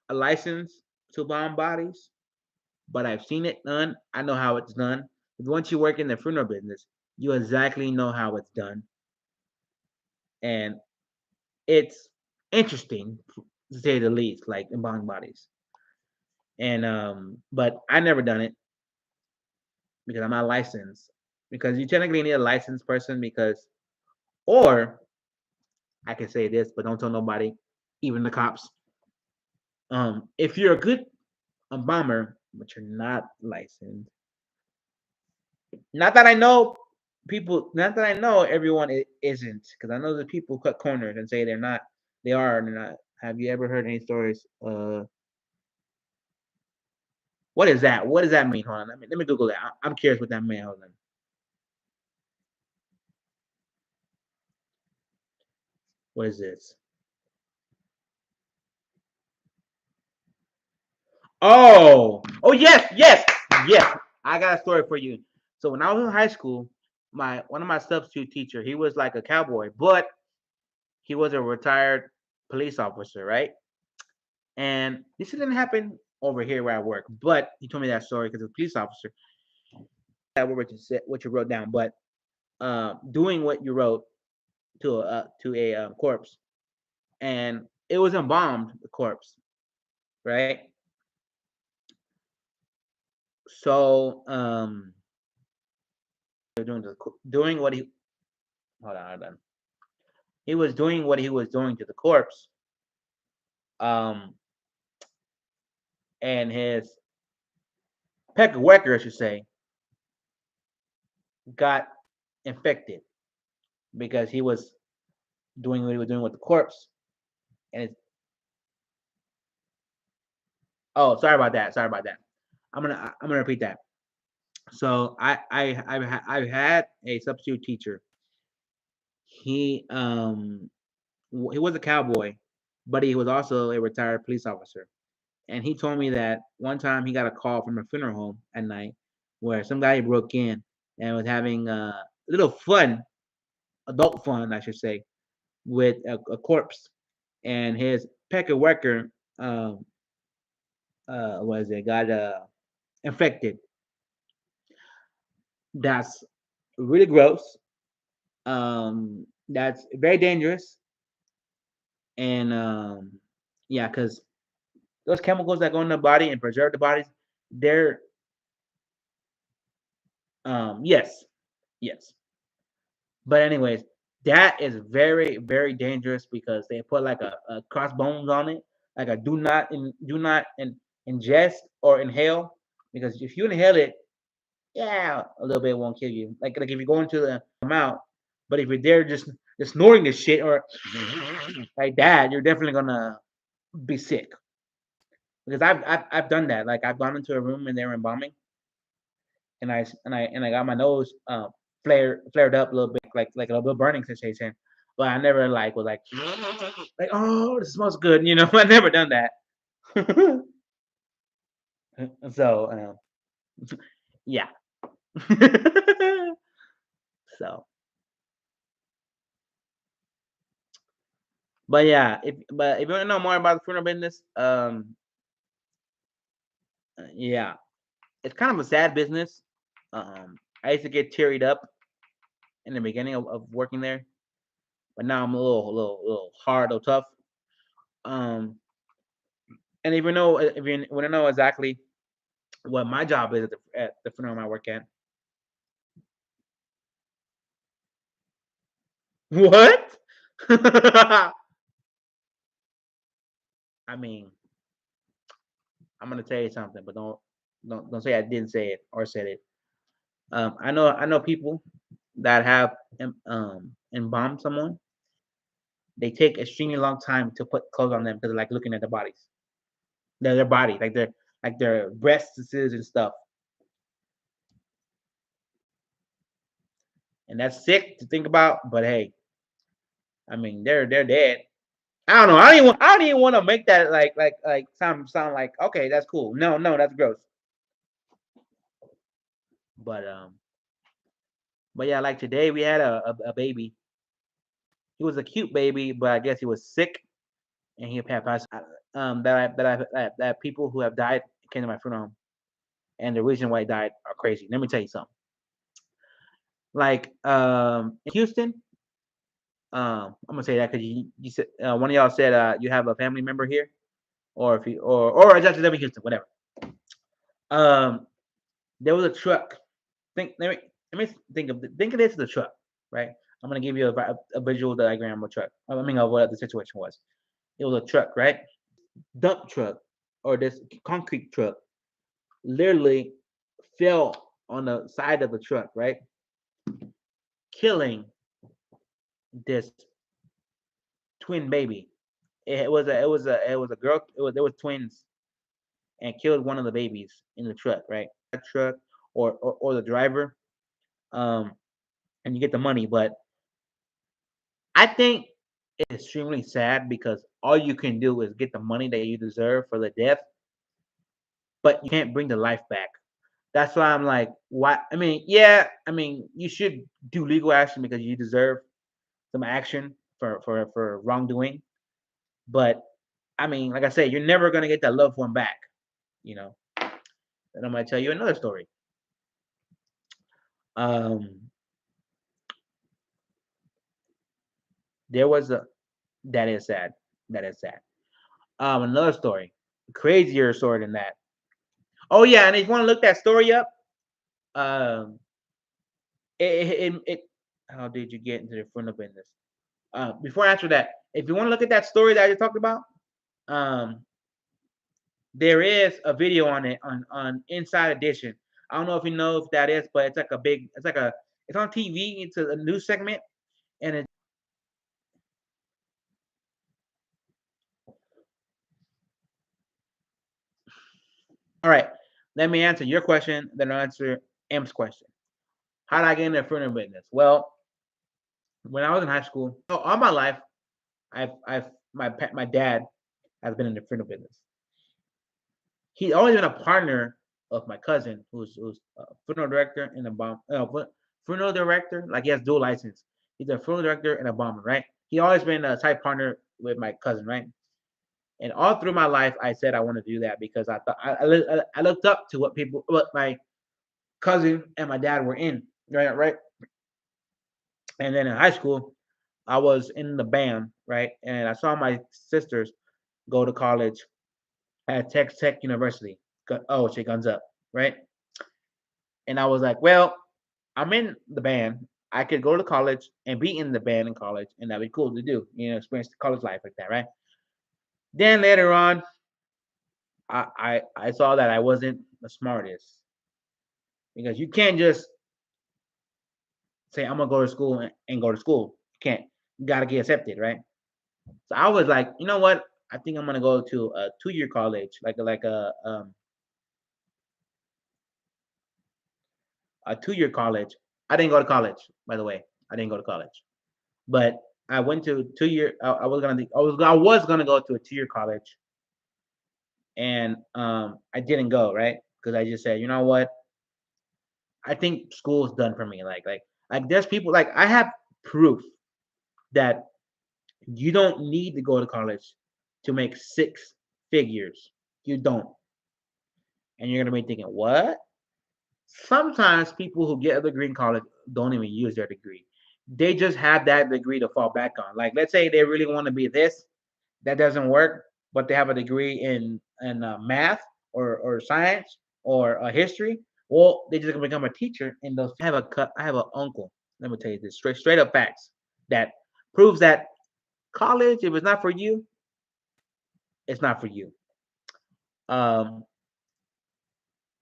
a license to embalm bodies, but I've seen it done. I know how it's done. But once you work in the funeral business, you exactly know how it's done, and it's interesting to say the least. Like embalming bodies. and but I never done it because I'm not licensed. Because you technically need a licensed person because, or I can say this, but don't tell nobody, even the cops. If you're a good bomber, but you're not licensed, not that I know people, not that I know everyone isn't, because I know that people cut corners and say they're not, they are, and they're not. Have you ever heard any stories? What is that? What does that mean? Hold on, let me Google that. I'm curious what that means. Hold on. What is this? Oh, yes, yes, yes. I got a story for you. So when I was in high school, my one of my substitute teacher, he was like a cowboy, but he was a retired police officer, right? And this didn't happen over here where I work, but he told me that story because a police officer. That what you said, what you wrote down, but doing what you wrote to a corpse, and it was embalmed the corpse, right? So doing what he hold on. He was doing what he was doing to the corpse, um, and his peck Wecker, I should say, got infected because he was doing what he was doing with the corpse. And it's, oh, sorry about that. Sorry about that. I'm gonna repeat that. So I've had a substitute teacher. He he was a cowboy, but he was also a retired police officer. And he told me that one time he got a call from a funeral home at night where some guy broke in and was having a little fun, adult fun, I should say, with a corpse. And his pecker wecker, was it, got infected. That's really gross. That's very dangerous. And yeah, because those chemicals that go in the body and preserve the bodies, they're yes, yes. But anyways, that is very, very dangerous because they put like a crossbones on it, like a do not ingest or inhale. Because if you inhale it, yeah, a little bit won't kill you. Like if you go into the mouth, but if you're there just snoring this shit or like that, you're definitely gonna be sick. Because I've done that. Like I've gone into a room and they were embalming, and I got my nose flared up a little bit, like a little burning sensation. But I never like was like, oh, this smells good. You know, I never done that. So yeah. So, but yeah, if you want to know more about the funeral business, yeah, it's kind of a sad business. I used to get tearied up in the beginning of working there, but now I'm a little hard or tough. Um, and if you know, if you want to know exactly what my job is at the funeral I work at, what? I mean, I'm gonna tell you something, but don't say I didn't say it or said it. I know people that have embalmed someone. They take extremely long time to put clothes on them because they like looking at the bodies, their body, like their breasts and stuff, and that's sick to think about. But hey, I mean they're dead. I don't know. I don't even want to make that like sound like okay, that's cool. No, no, that's gross. But but yeah, like today we had a baby. He was a cute baby, but I guess he was sick and he had passed. That people who have died came to my funeral, and the reason why he died are crazy. Let me tell you something. Like in Houston, I'm gonna say that because you said one of y'all said you have a family member here, or if you or it's actually live in Houston, whatever. Um, there was a truck. Think of this as a truck, right? I'm gonna give you a visual diagram of a truck. I mean, of what the situation was. It was a truck, right? Dump truck or this concrete truck literally fell on the side of the truck, right? Killing this twin baby. It was a girl. There was twins and killed one of the babies in the truck, right? That truck or the driver, um, and you get the money. But I think it's extremely sad because all you can do is get the money that you deserve for the death, but you can't bring the life back. That's why I'm like, why? I mean, yeah, I mean, you should do legal action because you deserve some action for wrongdoing. But I mean, like I said, you're never gonna get that loved one back, you know. And I'm gonna tell you another story. Um, there was a that is sad. That is sad. Another story, crazier story than that. Oh yeah, and if you want to look that story up, um, it how did you get into the front of business? Before I answer that, if you want to look at that story that I just talked about, um, there is a video on it on Inside Edition. I don't know if you know if that is, but it's on TV. It's a news segment, and it. All right. Let me answer your question, then I'll answer M's question. How did I get into the funeral business? Well, when I was in high school, all my life, my dad has been in the funeral business. He's always been a partner of my cousin, who's a funeral director and a bomb. Funeral director, like he has dual license. He's a funeral director and a bomber, right? He always been a tight partner with my cousin, right? And all through my life, I said I want to do that because I thought I looked up to what my cousin and my dad were in, right, right. And then in high school, I was in the band, right, and I saw my sisters go to college at Texas Tech University. Oh, shit, guns up, right? And I was like, well, I'm in the band. I could go to college and be in the band in college, and that'd be cool to do, experience the college life like that, right? Then later on, I saw that I wasn't the smartest because you can't just say I'm gonna go to school and go to school. You can't. You gotta get accepted, right? So I was like, you know what? I think I'm gonna go to a 2 year college, a 2 year college. I didn't go to college, by the way. I didn't go to college, but I went to 2 year. I was gonna go to a 2 year college, and I didn't go, right, because I just said, you know what? I think school is done for me. Like there's people like I have proof that you don't need to go to college to make six figures. You don't. And you're gonna be thinking, what? Sometimes people who get a degree in college don't even use their degree. They just have that degree to fall back on. Like, let's say they really want to be this, that doesn't work, but they have a degree in math or science or history. Well, they just gonna become a teacher in those. I have an uncle. Let me tell you this straight up facts that proves that college, if it's not for you, it's not for you. Um,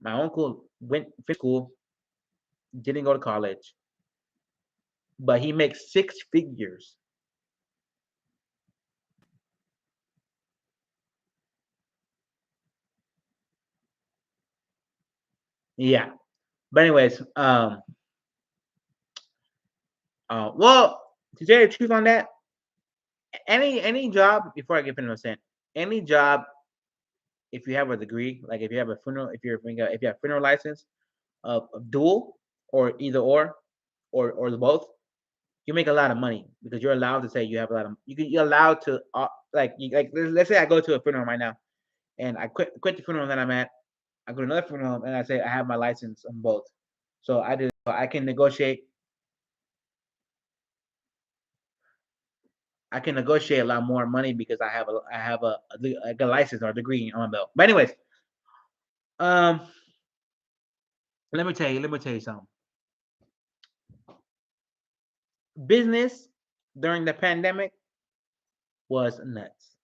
my uncle went to school, didn't go to college, but he makes six figures. Yeah. But anyways, well, to tell you the truth on that, any job before I get into saying any job, if you have a degree, like if you have a funeral, if you have funeral license, dual or either or the both, you make a lot of money because you're allowed to say you have a lot of you're allowed to let's say I go to a funeral right now and I quit the funeral that I'm at. I go to another funeral and I say I have my license on both. So I can negotiate. I can negotiate a lot more money because I have a license or a degree on my belt. But anyways, um, Let me tell you something. Business during the pandemic was nuts.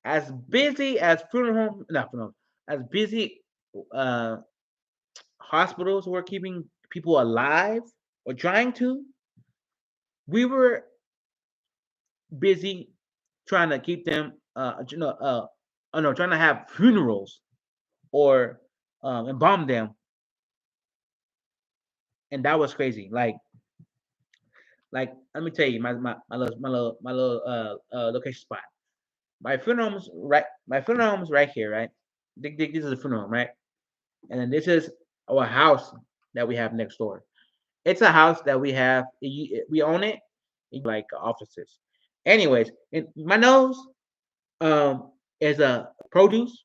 As busy as funeral home, not funeral, home, as busy uh, hospitals were keeping people alive or trying to, we were busy trying to keep them, oh no, trying to have funerals or embalm them, and that was crazy. Like let me tell you, my little location spot. My funeral home's right here, right? This is the funeral home, right? And then this is our house that we have next door. It's a house that we have. We own it. Like offices. Anyways, my nose is a produce.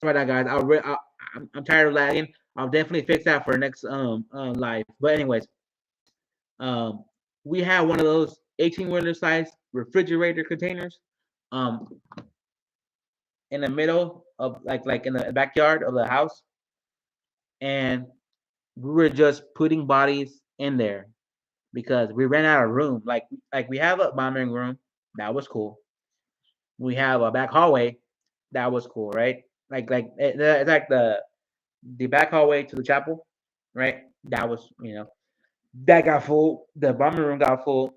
Sorry about that, guys. I'm tired of lagging. I'll definitely fix that for next live. But anyways, um, we have one of those 18-wheeler size refrigerator containers um in the middle of like in the backyard of the house, and we were just putting bodies in there because we ran out of room. Like we have a monitoring room, that was cool. We have a back hallway, that was cool, right? It's like the back hallway to the chapel, right? That was that got full. The bombing room got full,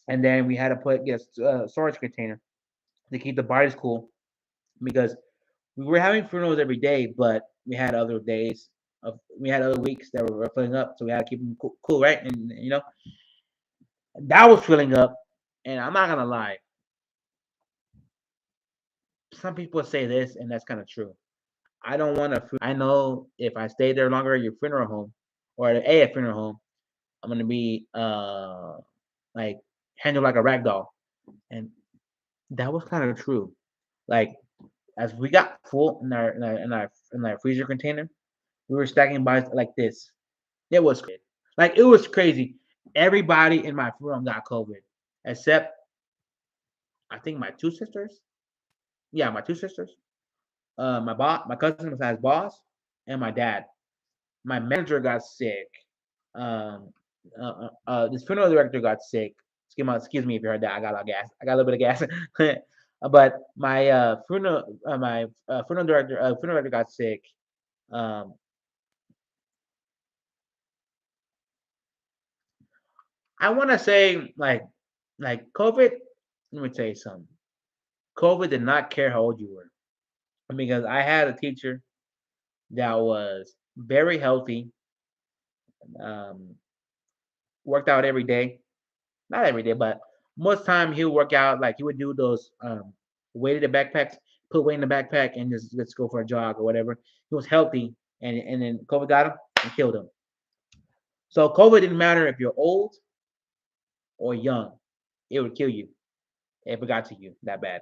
and then we had to get a storage container to keep the bodies cool because we were having funerals every day, but we had other weeks that were filling up, so we had to keep them cool, right? And that was filling up, and I'm not gonna lie, some people say this, and that's kind of true. I don't want to. I know if I stay there longer at your funeral home or at a funeral home, I'm gonna be like handled like a rag doll, and that was kind of true. Like as we got full in our freezer container, we were stacking bodies like this. It was crazy. Everybody in my funeral got COVID, except I think my two sisters. Yeah, my two sisters. My cousin besides boss, and my dad. My manager got sick. Um, this funeral director got sick. Excuse me if you heard that. I got a lot of gas. I got a little bit of gas. But my funeral director got sick. Um, I want to say like COVID. Let me tell you something. COVID did not care how old you were because I had a teacher that was very healthy, um, worked out every day. Not every day, but most time he would work out. Like he would do those weighted backpacks, put weight in the backpack, and just let's go for a jog or whatever. He was healthy, and then COVID got him and killed him. So COVID didn't matter if you're old or young; it would kill you if it got to you that bad.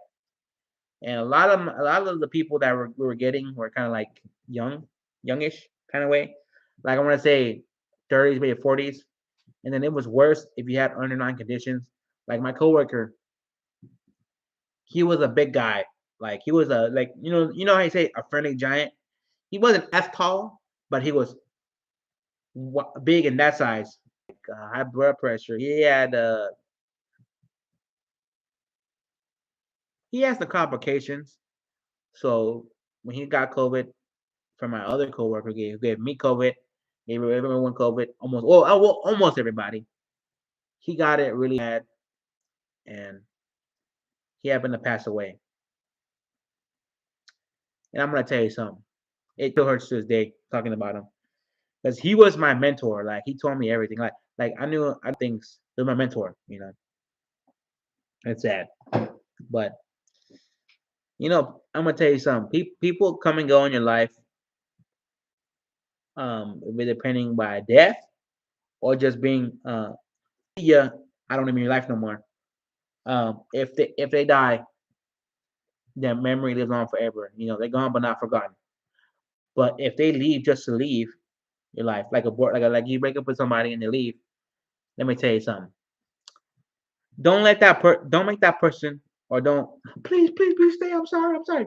And a lot of the people that we were getting were kind of like youngish kind of way. Like I want to say 30s, maybe 40s. And then it was worse if you had underlying conditions. Like my coworker, he was a big guy. Like he was a like how you say a friendly giant. He wasn't as tall, but he was big in that size. High blood pressure. He has the complications. So when he got COVID from my other coworker, gave me COVID, gave everyone COVID, almost everybody. He got it really bad, and he happened to pass away. And I'm gonna tell you something. It still hurts to this day talking about him because he was my mentor. Like he told me everything. Like I things. He was my mentor. It's sad, but I'm gonna tell you something. People come and go in your life, depending by death or just being yeah. I don't even in your life no more. If they die, their memory lives on forever. They're gone but not forgotten. But if they leave just to leave your life, like a board, like you break up with somebody and they leave, let me tell you something. Don't make that person or don't please stay. I'm sorry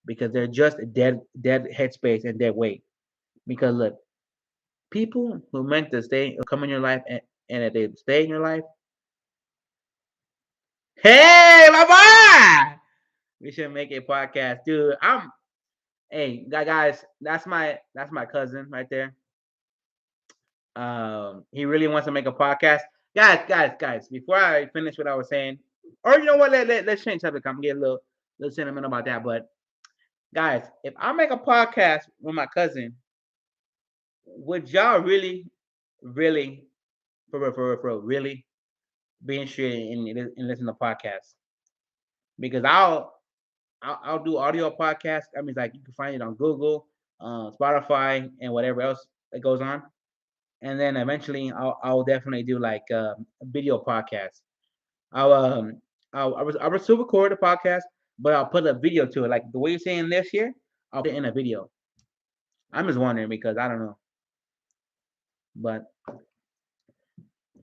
because they're just dead headspace and dead weight. Because look, people who meant to stay or come in your life and if they stay in your life, hey, my boy, we should make a podcast, dude. Hey, guys, that's my cousin right there. He really wants to make a podcast. Guys. Before I finish what I was saying, or you know what? Let's change topic. I'm getting a little sentimental about that. But guys, if I make a podcast with my cousin, would y'all really, for real, really be interested in listening to podcasts? Because I'll do audio podcasts. I mean, like you can find it on Google, Spotify, and whatever else that goes on. And then eventually, I'll definitely do like a video podcast. I'll I will still record a podcast, but I'll put a video to it. Like the way you're saying this here, I'll put it in a video. I'm just wondering because I don't know, but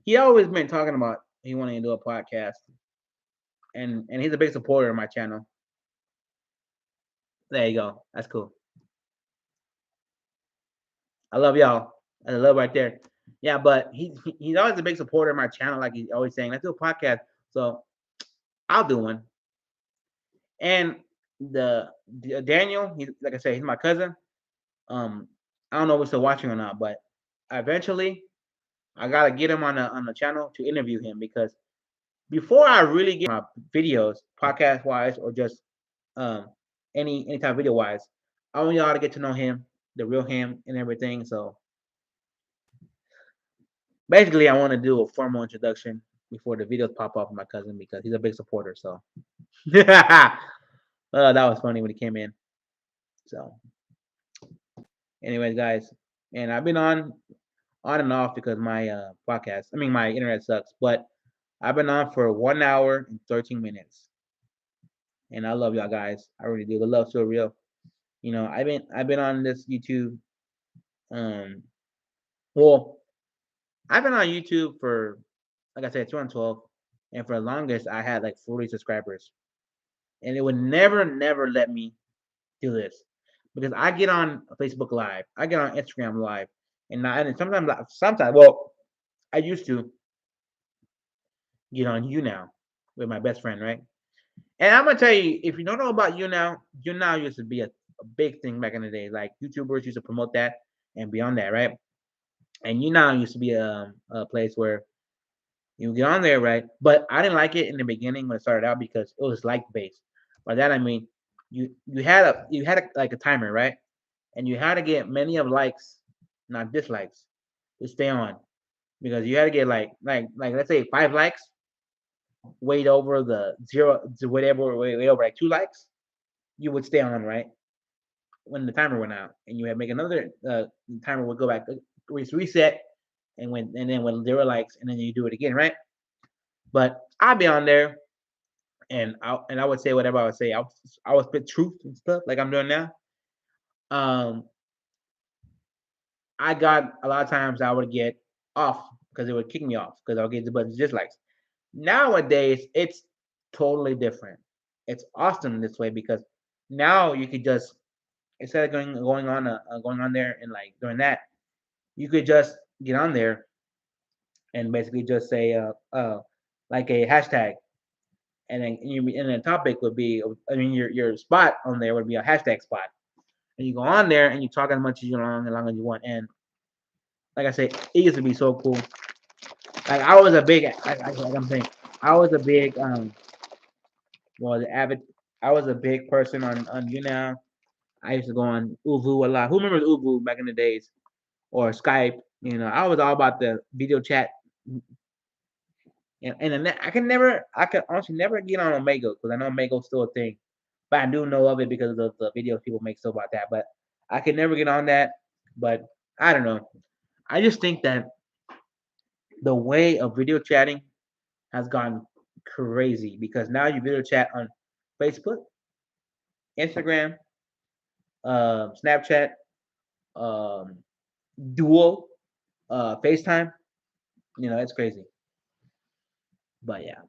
he always been talking about he wanting to do a podcast, and he's a big supporter of my channel. There you go. That's cool. I love y'all. I love right there. Yeah, but he's always a big supporter of my channel. Like he's always saying, let's do a podcast. So I'll do one. And the Daniel, he's like I said, he's my cousin. Um, I don't know if we're still watching or not, but eventually I gotta get him on the channel to interview him because before I really get my videos, podcast wise or just um any type of video wise, I want y'all to get to know him, the real him, and everything. So basically, I want to do a formal introduction before the videos pop off of my cousin because he's a big supporter. So that was funny when he came in. So, anyways, guys, and I've been on and off because my my internet sucks. But I've been on for 1 hour and 13 minutes, and I love y'all guys. I really do. The love's so real. You know, I've been on this YouTube. Um, well, I've been on YouTube for like I said, 212, and for the longest I had like 40 subscribers, and it would never let me do this because I get on Facebook Live, I get on Instagram Live, and sometimes well, I used to get on you now with my best friend, right? And I'm gonna tell you, if you don't know about you now used to be a big thing back in the day. Like YouTubers used to promote that and beyond that, right? And you now used to be a place where you get on there, right? But I didn't like it in the beginning when it started out because it was like based. By that I mean you had like a timer, right? And you had to get many of likes, not dislikes, to stay on because you had to get like let's say 5 likes, wait over the zero to whatever, wait over like 2 likes, you would stay on, right? When the timer went out, and you had to make another timer would go back, reset, and then when 0 likes, and then you do it again, right? But I'd be on there, and I would say whatever I would say. I would spit truth and stuff like I'm doing now. Um, I got a lot of times I would get off because it would kick me off because I'll get the bunch of dislikes. Nowadays, it's totally different. It's awesome this way because now you could just instead of going on there and like doing that, you could just get on there and basically just say like a hashtag, and then the topic would be I mean your spot on there would be a hashtag spot, and you go on there and you talk as much as you long as you want. And like I said, it used to be so cool. Like I was a big like I'm saying I was a big well the avid I was a big person on YouNow. I used to go on Uvu a lot. Who remembers Uvu back in the days or Skype? You know, I was all about the video chat, and then I can honestly never get on Omegle because I know Omegle's still a thing, but I do know of it because of the videos people make stuff about that. But I can never get on that. But I don't know. I just think that the way of video chatting has gone crazy because now you video chat on Facebook, Instagram, Snapchat, um, Duo, FaceTime. You know, it's crazy. But yeah.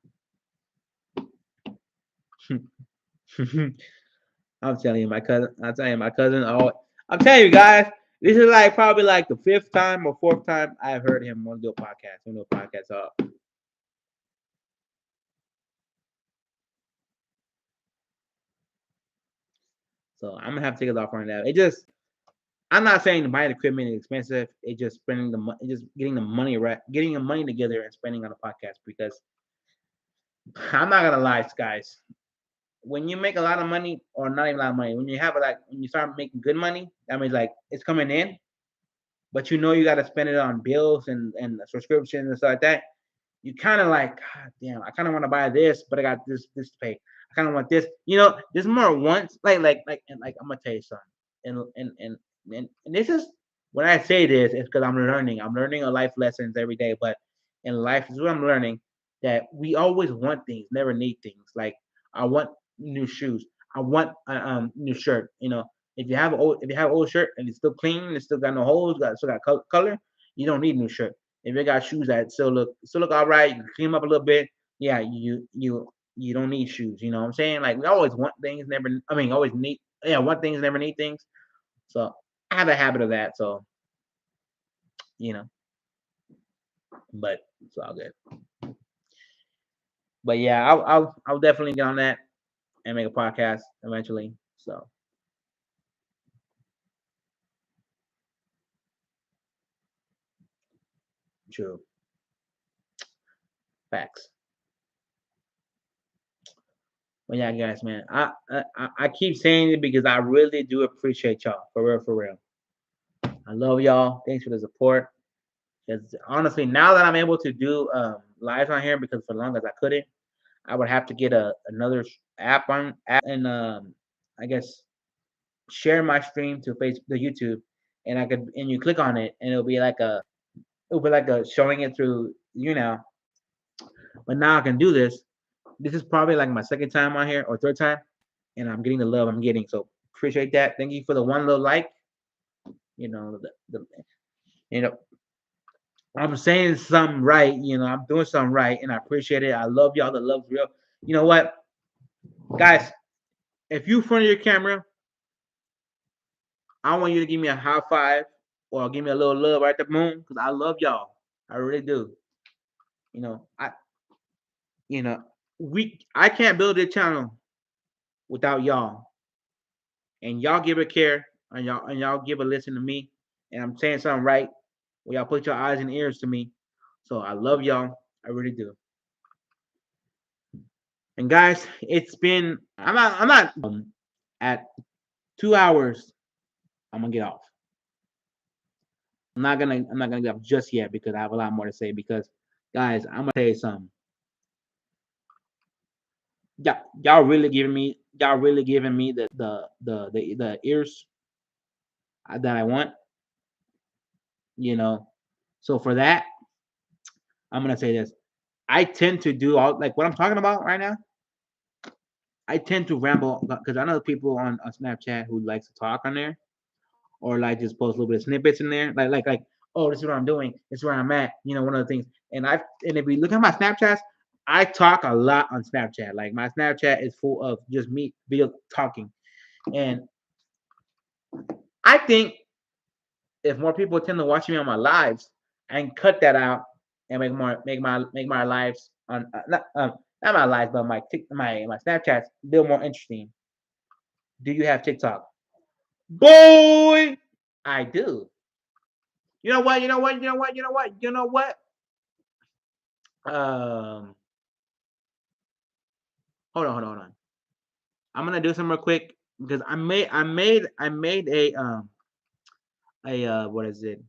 I'm telling you, my cousin. I'm telling you, my cousin. Oh, I'm telling you guys, this is like probably like the fifth time or fourth time I've heard him want to do a podcast. Want to do a podcast. So I'm gonna have to take it off right now. It just, I'm not saying to buy the equipment is expensive. It's just spending the money, just getting the money right, getting the money together and spending on a podcast. Because I'm not gonna lie, guys. When you make a lot of money, or not even a lot of money, when you have like when you start making good money, that means like it's coming in, but you know you got to spend it on bills and subscriptions and stuff like that. You kind of like, God damn, I kind of want to buy this, but I got this to pay. I kind of want this. You know, there's more wants. Like I'm gonna tell you something. And this is when I say this, it's because I'm learning. I'm learning a life lessons every day. But in life is what I'm learning, that we always want things, never need things. Like I want new shoes. I want a new shirt. You know, if you have old shirt and it's still clean, it's still got no holes, still got color, you don't need new shirt. If you got shoes that still look all right, you can clean them up a little bit. Yeah, you don't need shoes. You know what I'm saying? Like we always want things, never. I mean, always need. Yeah, want things, never need things. So I have a habit of that. So you know, but it's all good. But yeah, I'll definitely get on that and make a podcast eventually. So true, facts. But yeah, guys, man, I keep saying it because I really do appreciate y'all, for real, for real. I love y'all. Thanks for the support. Because honestly, now that I'm able to do lives on here, because for long as I couldn't, I would have to get another app and I guess share my stream to Facebook, the YouTube, and you click on it and it'll be like a showing it through now. But now I can do this. This is probably like my second time on here or third time, and I'm getting the love I'm getting. So appreciate that. Thank you for the one little like. You know you know I'm saying something right. You know, I'm doing something right, and I appreciate it. I love y'all. The love's real. You know what, guys? If you in front of your camera, I want you to give me a high five or give me a little love right at the moon, because I love y'all. I really do. You know, you know, I can't build a channel without y'all, and y'all give a care, and y'all give a listen to me, and I'm saying something right. Well, y'all put your eyes and ears to me. So I love y'all. I really do. And guys, it's been I'm not at 2 hours. I'm gonna get off. I'm not gonna get off just yet because I have a lot more to say. Because guys, I'm gonna tell you something. Y'all really giving me the ears that I want. You know, so for that, I'm gonna say this. I tend to do all like what I'm talking about right now. I tend to ramble because I know people on Snapchat who likes to talk on there, or like just post a little bit of snippets in there, like oh, this is what I'm doing, this is where I'm at, one of the things. And if we look at my Snapchats, I talk a lot on Snapchat. Like my Snapchat is full of just me video talking, and I think if more people tend to watch me on my lives, I can cut that out and make my lives on not my lives, but my Snapchats a little more interesting. Do you have TikTok? Boy, I do. You know what? You know what? You know what? You know what? You know what? Um, hold on. I'm gonna do some real quick because I made a what is it?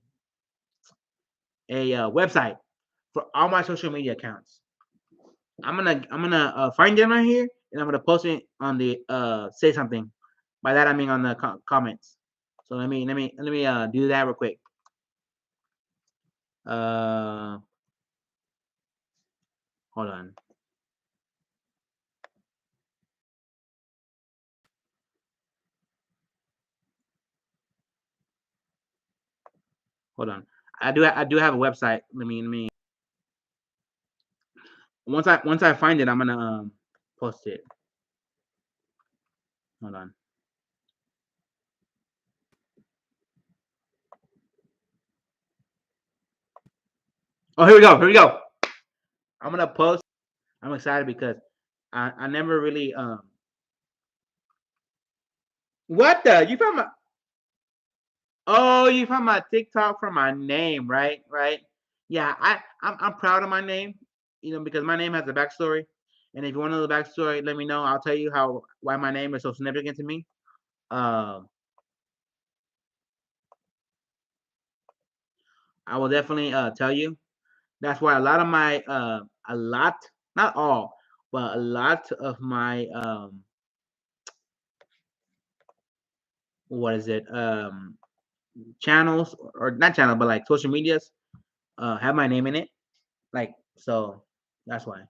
A website for all my social media accounts. I'm gonna find it on here and I'm gonna post it on the say something. By that I mean on the comments. So let me do that real quick. Uh, hold on. Hold on. I do have a website. Let me once I find it, I'm gonna post it. Hold on. Oh, here we go. Here we go. I'm gonna post. I'm excited because I never really What the? You found my Oh, you found my TikTok from my name, right? Right? Yeah, I'm proud of my name, because my name has a backstory. And if you want to know the backstory, let me know. I'll tell you why my name is so significant to me. Um, I will definitely tell you. That's why a lot of my a lot, not all, but a lot of my what is it? Channels, or not channel, but like social medias have my name in it. Like, so that's why.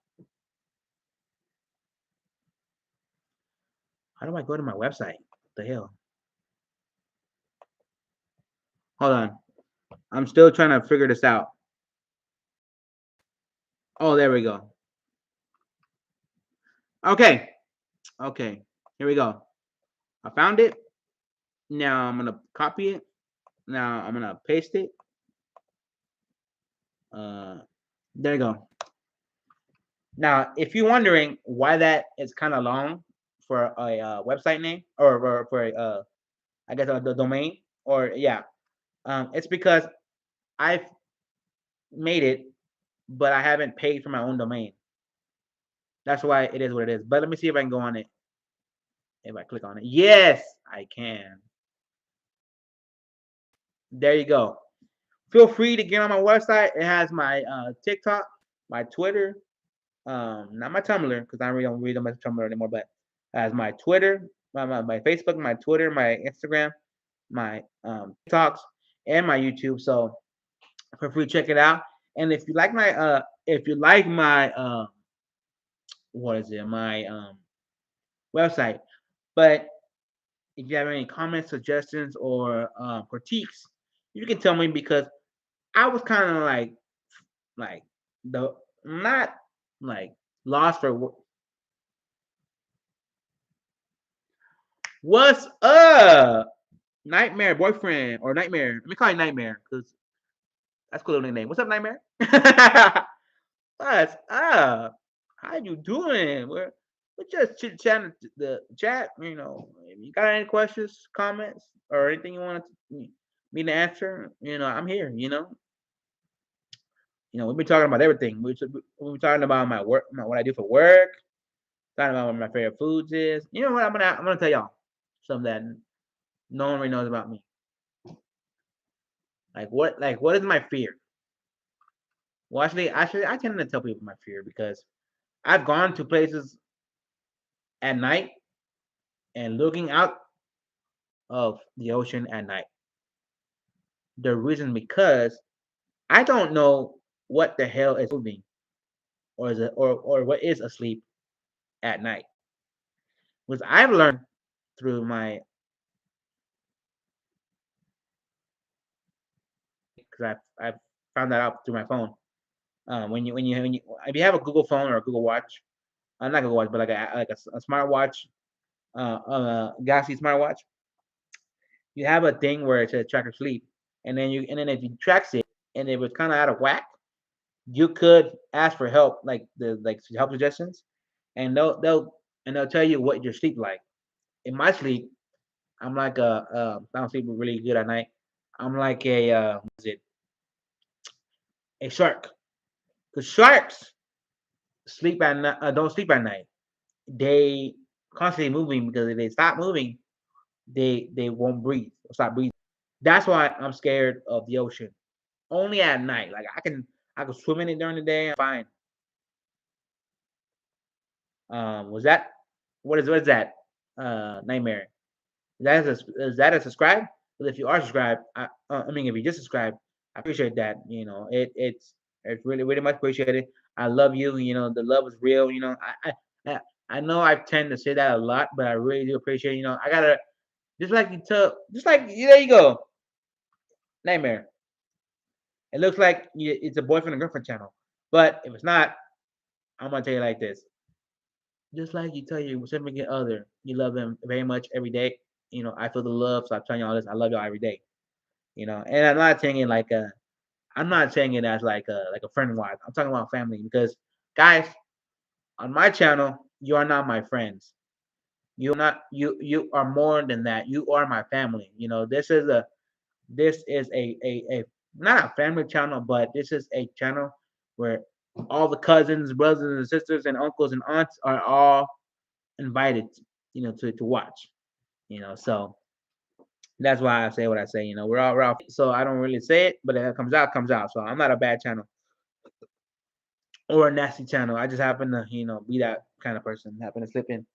How do I go to my website? What the hell? Hold on. I'm still trying to figure this out. Oh, there we go. Okay. Okay. Here we go. I found it. Now I'm gonna copy it. Now I'm gonna paste it. Uh, there you go. Now, if you're wondering why that is kind of long for a website name, or for a, I guess the domain, or yeah, it's because I've made it, but I haven't paid for my own domain. That's why it is what it is. But let me see if I can go on it. If I click on it, yes, I can. There you go. Feel free to get on my website. It has my TikTok, my Twitter, not my Tumblr, because I really don't read on my Tumblr anymore, but it has my Twitter, my Facebook, my Twitter, my Instagram, my TikToks, and my YouTube. So feel free to check it out. And if you like my what is it, my website, but if you have any comments, suggestions, or critiques, you can tell me, because I was kind of like the not like lost for what's up, Nightmare boyfriend, or Nightmare. Let me call you Nightmare because that's a cool little nickname. What's up, Nightmare? What's up? How you doing? We're just chit chatting the chat. If you got any questions, comments, or anything you want me to answer, I'm here. We've been talking about everything. We've been talking about my work, what I do for work, talking about what my favorite foods is. You know what? I'm gonna tell y'all something that no one really knows about me. What is my fear? Well, actually, I tend to tell people my fear because I've gone to places at night and looking out of the ocean at night. The reason because I don't know what the hell is moving, or is it or what is asleep at night. Because I've learned through my because I've found that out through my phone. When you if you have a Google phone or a Google Watch, not Google Watch, but like a smartwatch, Galaxy smartwatch, you have a thing where it says track your sleep, and then if you tracks it and it was kind of out of whack, you could ask for help, like help suggestions, and they'll tell you what your sleep like. In my sleep, I'm like I don't sleep really good at night. I'm like what is it, a shark? Because sharks don't sleep at night. They constantly moving, because if they stop moving, they won't breathe or stop breathing. That's why I'm scared of the ocean. Only at night. Like I can swim in it during the day. I'm fine. Was that what is that? Nightmare. Is that a subscribe? But if you are subscribed, I mean, if you just subscribe, I appreciate that. It's really really much appreciated. I love you. The love is real. I know I tend to say that a lot, but I really do appreciate. I gotta just like there you go, Nightmare. It looks like it's a boyfriend and girlfriend channel, but if it's not, I'm gonna tell you like this: just like you tell your significant other you love them very much every day. I feel the love, so I'm telling y'all this. I love y'all every day. And I'm not saying it as like a friend wise. I'm talking about family because guys, on my channel, you are not my friends. You are more than that. You are my family. This is a not a family channel, but this is a channel where all the cousins, brothers and sisters, and uncles and aunts are all invited, to watch. So that's why I say what I say. We're all. So I don't really say it, but if it comes out, comes out. So I'm not a bad channel or a nasty channel. I just happen to, be that kind of person. Happen to slip in.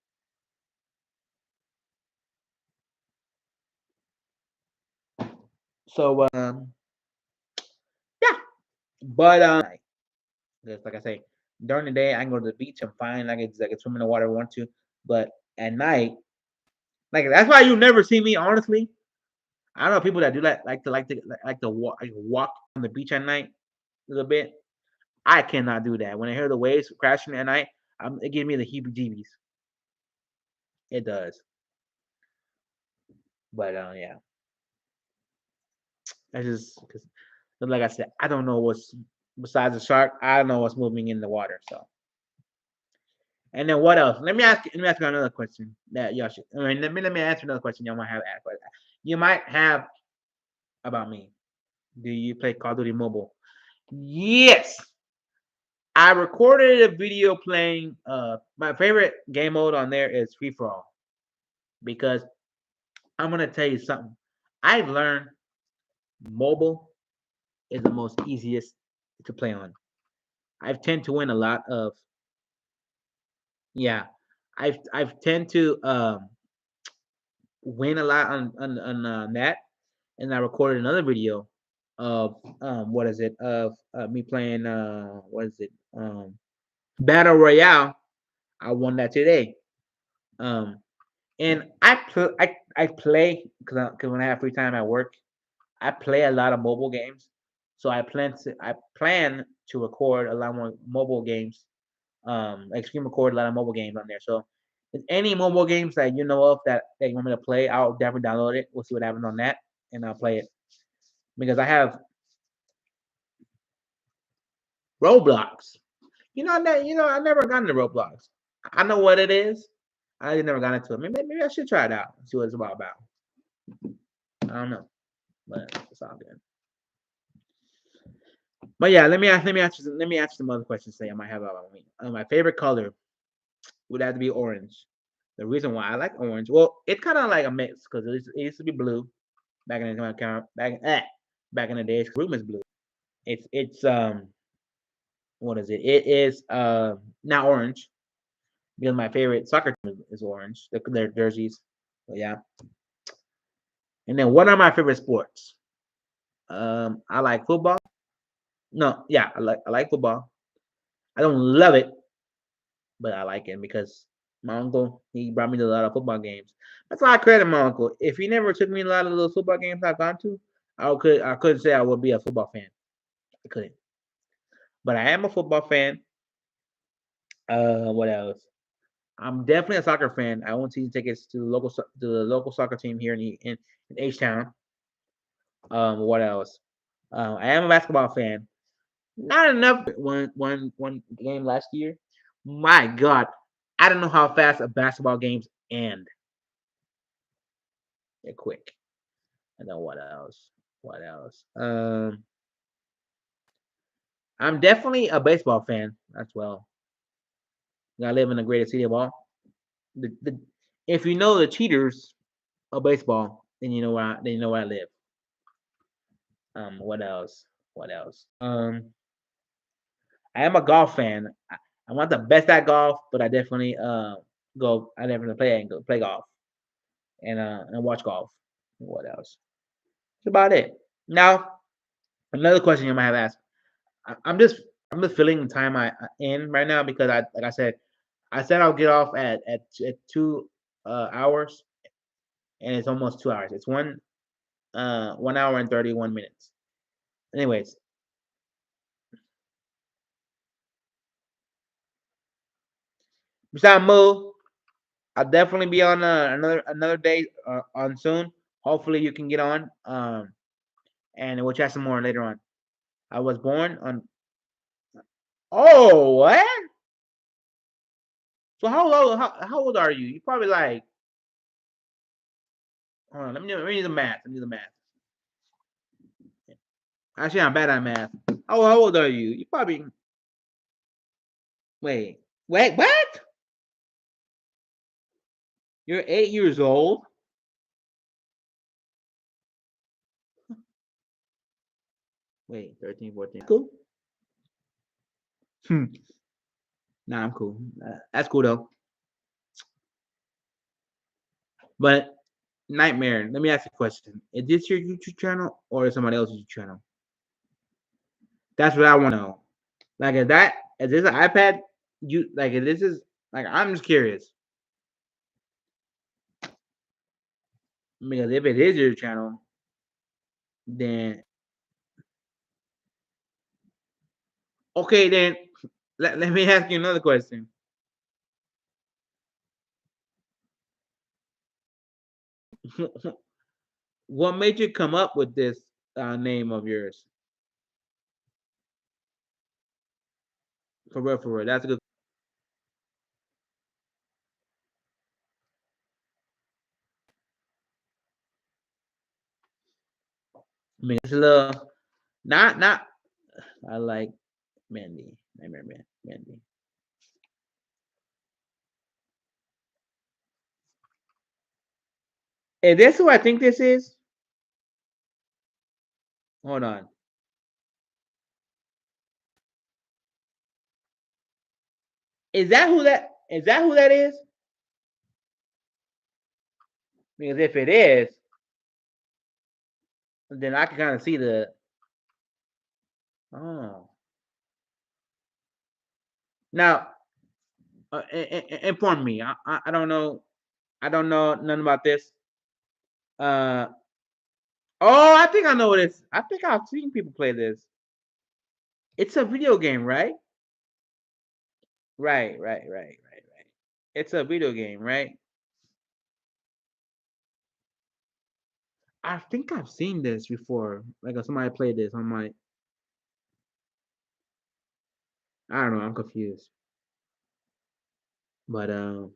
So yeah, but just like I say, during the day I can go to the beach. I'm fine. I can swim in the water if I want to. But at night, like that's why you never see me. Honestly, I don't know people that do that, like to walk on the beach at night a little bit. I cannot do that. When I hear the waves crashing at night, it gives me the heebie-jeebies. It does. But yeah, that's just because, like I said, I don't know what's besides the shark. I don't know what's moving in the water. So, and then what else? Let me ask you another question that y'all should. I mean, let me answer another question y'all might have asked. But you might have about me. Do you play Call of Duty Mobile? Yes. I recorded a video playing. My favorite game mode on there is free for all because I'm gonna tell you something. I've learned mobile is the most easiest to play on. I've tend to win a lot of yeah. I've tend to win a lot on that, and I recorded another video of what is it of me playing what is it battle royale. I won that today. Um, and I play because when I have free time at work, I play a lot of mobile games. So I plan to record a lot more mobile games. Extreme record a lot of mobile games on there. So if any mobile games that you know of that you want me to play, I'll definitely download it. We'll see what happens on that, and I'll play it because I have Roblox. I never got into Roblox. I know what it is. I just never got into it. Maybe I should try it out and see what it's all about. I don't know, but it's all good. But yeah, let me ask you some other questions. Say I might have about me. My favorite color would have to be orange. The reason why I like orange, well, it's kind of like a mix because it used to be blue back in the back in the days. Room is blue. It's what is it? It is now orange because my favorite soccer team is orange. Their jerseys. So yeah. And then what are my favorite sports? I like football. No, yeah, I like football. I don't love it, but I like it because my uncle he brought me to a lot of football games. That's why I credit my uncle. If he never took me to a lot of those football games I've gone to, I couldn't say I would be a football fan. I couldn't. But I am a football fan. What else? I'm definitely a soccer fan. I own season tickets to the local soccer team here in H Town. What else? I am a basketball fan. Not enough. One game last year. My God, I don't know how fast a basketball games end. They're quick. And then what else? What else? I'm definitely a baseball fan as well. I live in the greatest city of all. If you know the cheaters of baseball, then you know where I live. What else? What else? I am a golf fan. I'm not the best at golf, but I definitely go. I definitely play golf and watch golf. What else? That's about it. Now, another question you might have asked. I, I'm just I'm just feeling the time I in right now because I said I'll get off at 2 hours and it's almost 2 hours. It's 1 hour and 31 minutes. Anyways, Besides Mo, I'll definitely be on another day on soon. Hopefully you can get on. And we'll chat some more later on. I was born on. Oh, what? So how old are you? You probably like. Hold on, let me do the math. Let me do the math. Actually, I'm bad at math. How old are you? You probably wait, what? You're 8 years old. Wait, 13, 14. Cool. Hmm. Nah, I'm cool. That's cool though. But Nightmare, let me ask you a question. Is this your YouTube channel or is somebody else's YouTube channel? That's what I want to know. Like, is this an iPad? You like, if this is like, I'm just curious because if it is your channel, then okay, then let me ask you another question. What made you come up with this name of yours? For real, for real. That's a good. I mean, it's a little not. I like Mandy. Nightmare Man, Mandy. Is this who I think this is? Hold on. Is that who that? Is that who that is? Because if it is, then I can kind of see the. Oh, now inform me. I don't know. I don't know nothing about this. Uh oh, I think I know what it's. I think I've seen people play this. It's a video game, right? Right. It's a video game, right? I think I've seen this before. Like somebody played this. I'm like, I don't know. I'm confused. But uh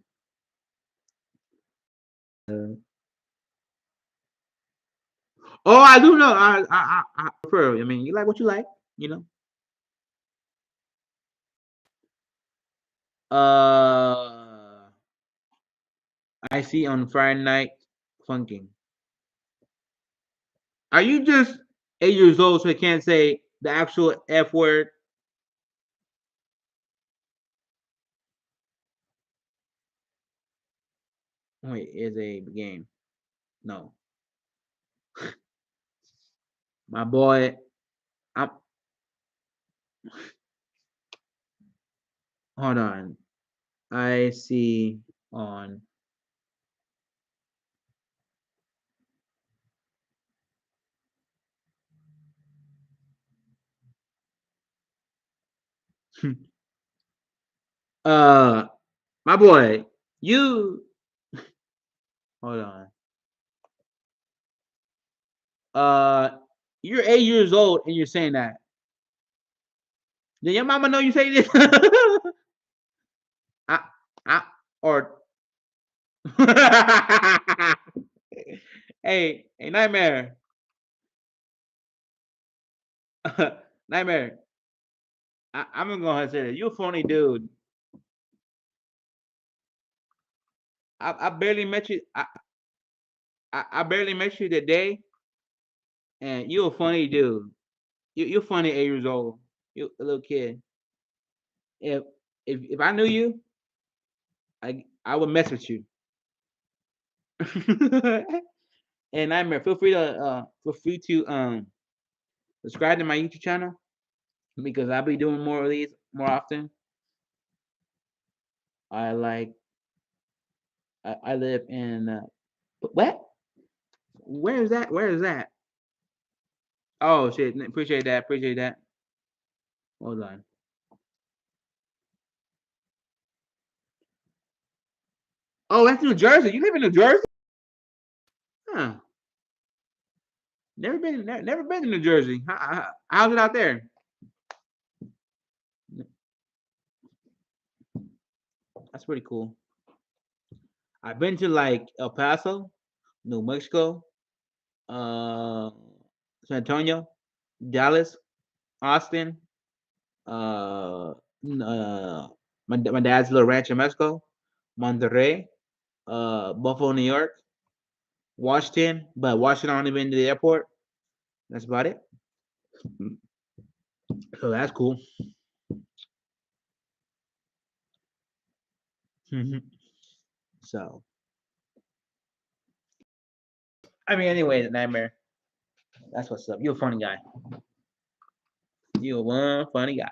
oh, I do know. I prefer. I mean, you like what you like, you know. Uh, I see on Friday night funking. Are you just 8 years old so you can't say the actual F word? Wait, is a game? No, my boy. I'm hold on. I see on. uh, my boy. You hold on. Uh, you're 8 years old and you're saying that. Did your mama know you say this? I, I, or hey, nightmare, nightmare. I'm gonna go ahead and say that you a funny dude. I barely met you. I barely met you today, and you a funny dude. You're funny 8 years old. You a little kid. If if I knew you, I would mess with you. And nightmare, feel free to subscribe to my YouTube channel because I'll be doing more of these more often. I like I live in what? Where is that? Where is that? Oh shit! Appreciate that. Appreciate that. Hold on. Oh, that's New Jersey. You live in New Jersey? Huh. Never been to New Jersey. How's it out there? That's pretty cool. I've been to like El Paso, New Mexico, uh, San Antonio, Dallas, Austin, uh, my dad's little ranch in Mexico, Monterrey, Buffalo, New York, Washington, but Washington I only been to the airport. That's about it. So that's cool. So I mean, anyway, Nightmare. That's what's up. You're a funny guy. You're one funny guy.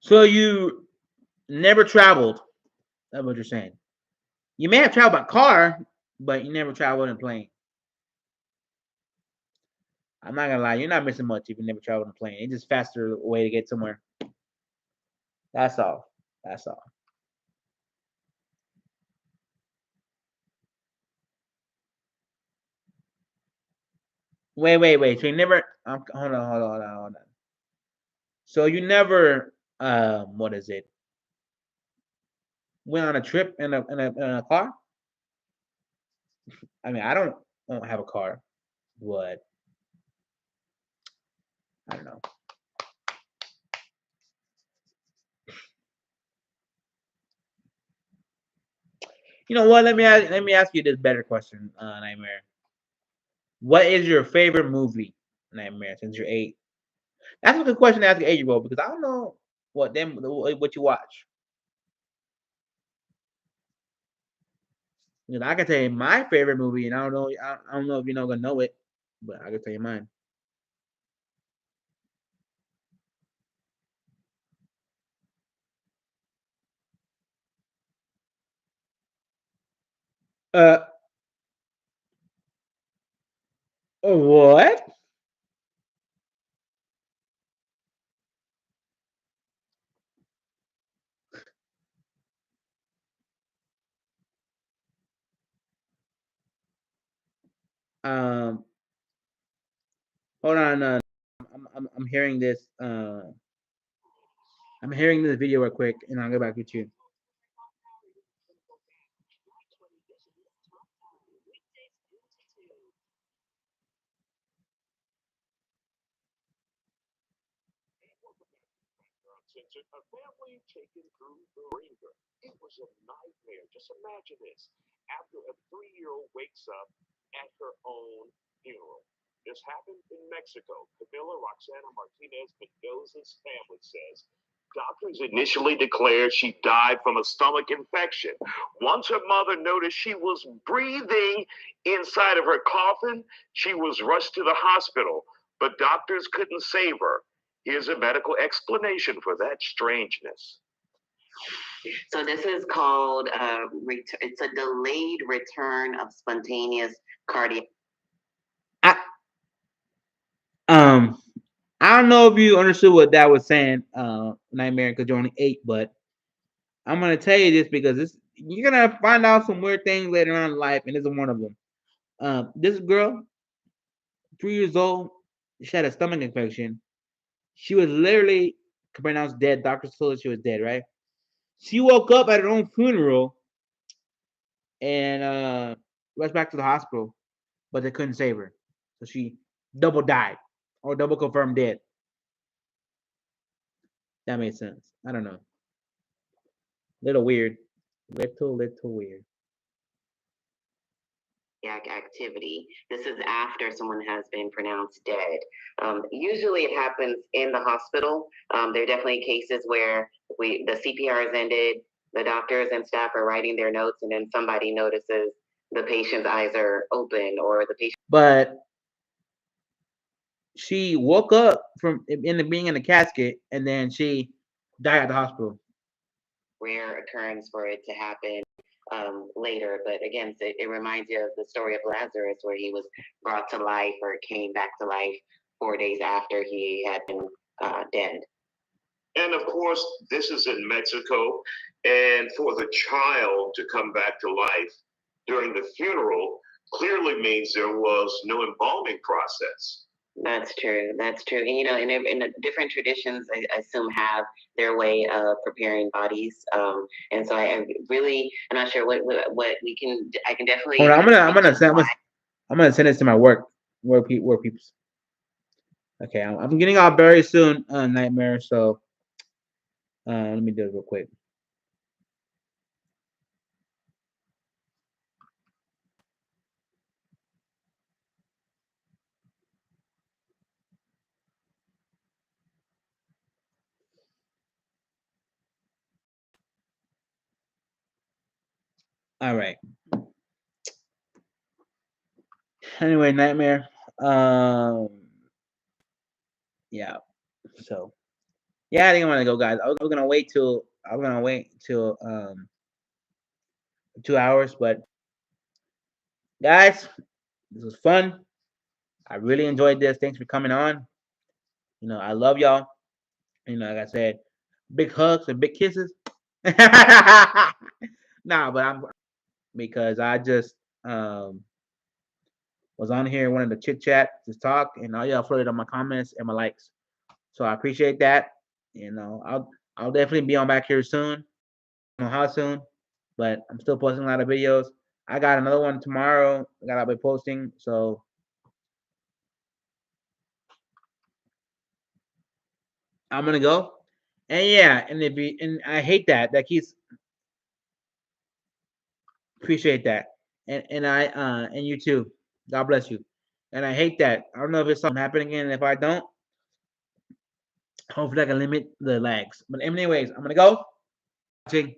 So you never traveled. That's what you're saying. You may have traveled by car, but you never traveled in a plane. I'm not gonna lie, you're not missing much if you never traveled in a plane. It's just faster way to get somewhere. That's all. That's all. Wait. So you never hold on. So you never what is it? Went on a trip in a car? I mean, I don't have a car, but I don't know. You know what? Let me ask you this better question, Nightmare. What is your favorite movie, Nightmare? Since you're 8, that's a good question to ask an 8-year-old because I don't know what you watch. You know, I can tell you my favorite movie, and I don't know if you're not gonna know it, but I can tell you mine. Uh, what? Um, hold on. I'm hearing this. I'm hearing this video real quick, and I'll get back with you. Doctors initially declared she died from a stomach infection. Once her mother noticed she was breathing inside of her coffin, she was rushed to the hospital, but doctors couldn't save her. Here's a medical explanation for that strangeness. So this is called it's a delayed return of spontaneous cardiac. I um I don't know if you understood what that was saying, Nightmare, because you're only 8, but I'm gonna tell you this because you're gonna find out some weird things later on in life, and this is one of them. This girl, 3 years old, she had a stomach infection. She was literally pronounced dead. Doctors told her she was dead, right? She woke up at her own funeral and rushed back to the hospital, but they couldn't save her. So she double died or double confirmed dead. That made sense. I don't know. Little weird. Little weird. Activity. This is after someone has been pronounced dead. Usually it happens in the hospital. There are definitely cases where the CPR is ended, the doctors and staff are writing their notes, and then somebody notices the patient's eyes are open or the patient. But she woke up from being in the casket, and then she died at the hospital. Rare occurrence for it to happen later, but again, it reminds you of the story of Lazarus, where he was brought to life or came back to life 4 days after he had been dead. And of course, this is in Mexico. And for the child to come back to life during the funeral clearly means there was no embalming process. That's true. That's true. And in different traditions, I assume have their way of preparing bodies. And so I really, I'm not sure what we can. I can definitely. Hold on, I'm gonna send this to my work people. Okay, I'm getting out very soon, Nightmare. So let me do it real quick. All right. Anyway, Nightmare. Yeah. So yeah, I think I'm gonna go, guys. I was gonna wait till 2 hours, but guys, this was fun. I really enjoyed this. Thanks for coming on. I love y'all. Like I said, big hugs and big kisses. Nah, but I'm because I just was on here, wanted to chit chat, just talk, and all y'all floated on my comments and my likes. So I appreciate that. I'll definitely be on back here soon. I don't know how soon, but I'm still posting a lot of videos. I got another one tomorrow. I'll be posting. So I'm gonna go. And yeah, and I hate that keeps appreciate that. And you too. God bless you. And I hate that. I don't know if it's something happening again. And if I don't, hopefully I can limit the lags. But anyways, I'm gonna go. Watching.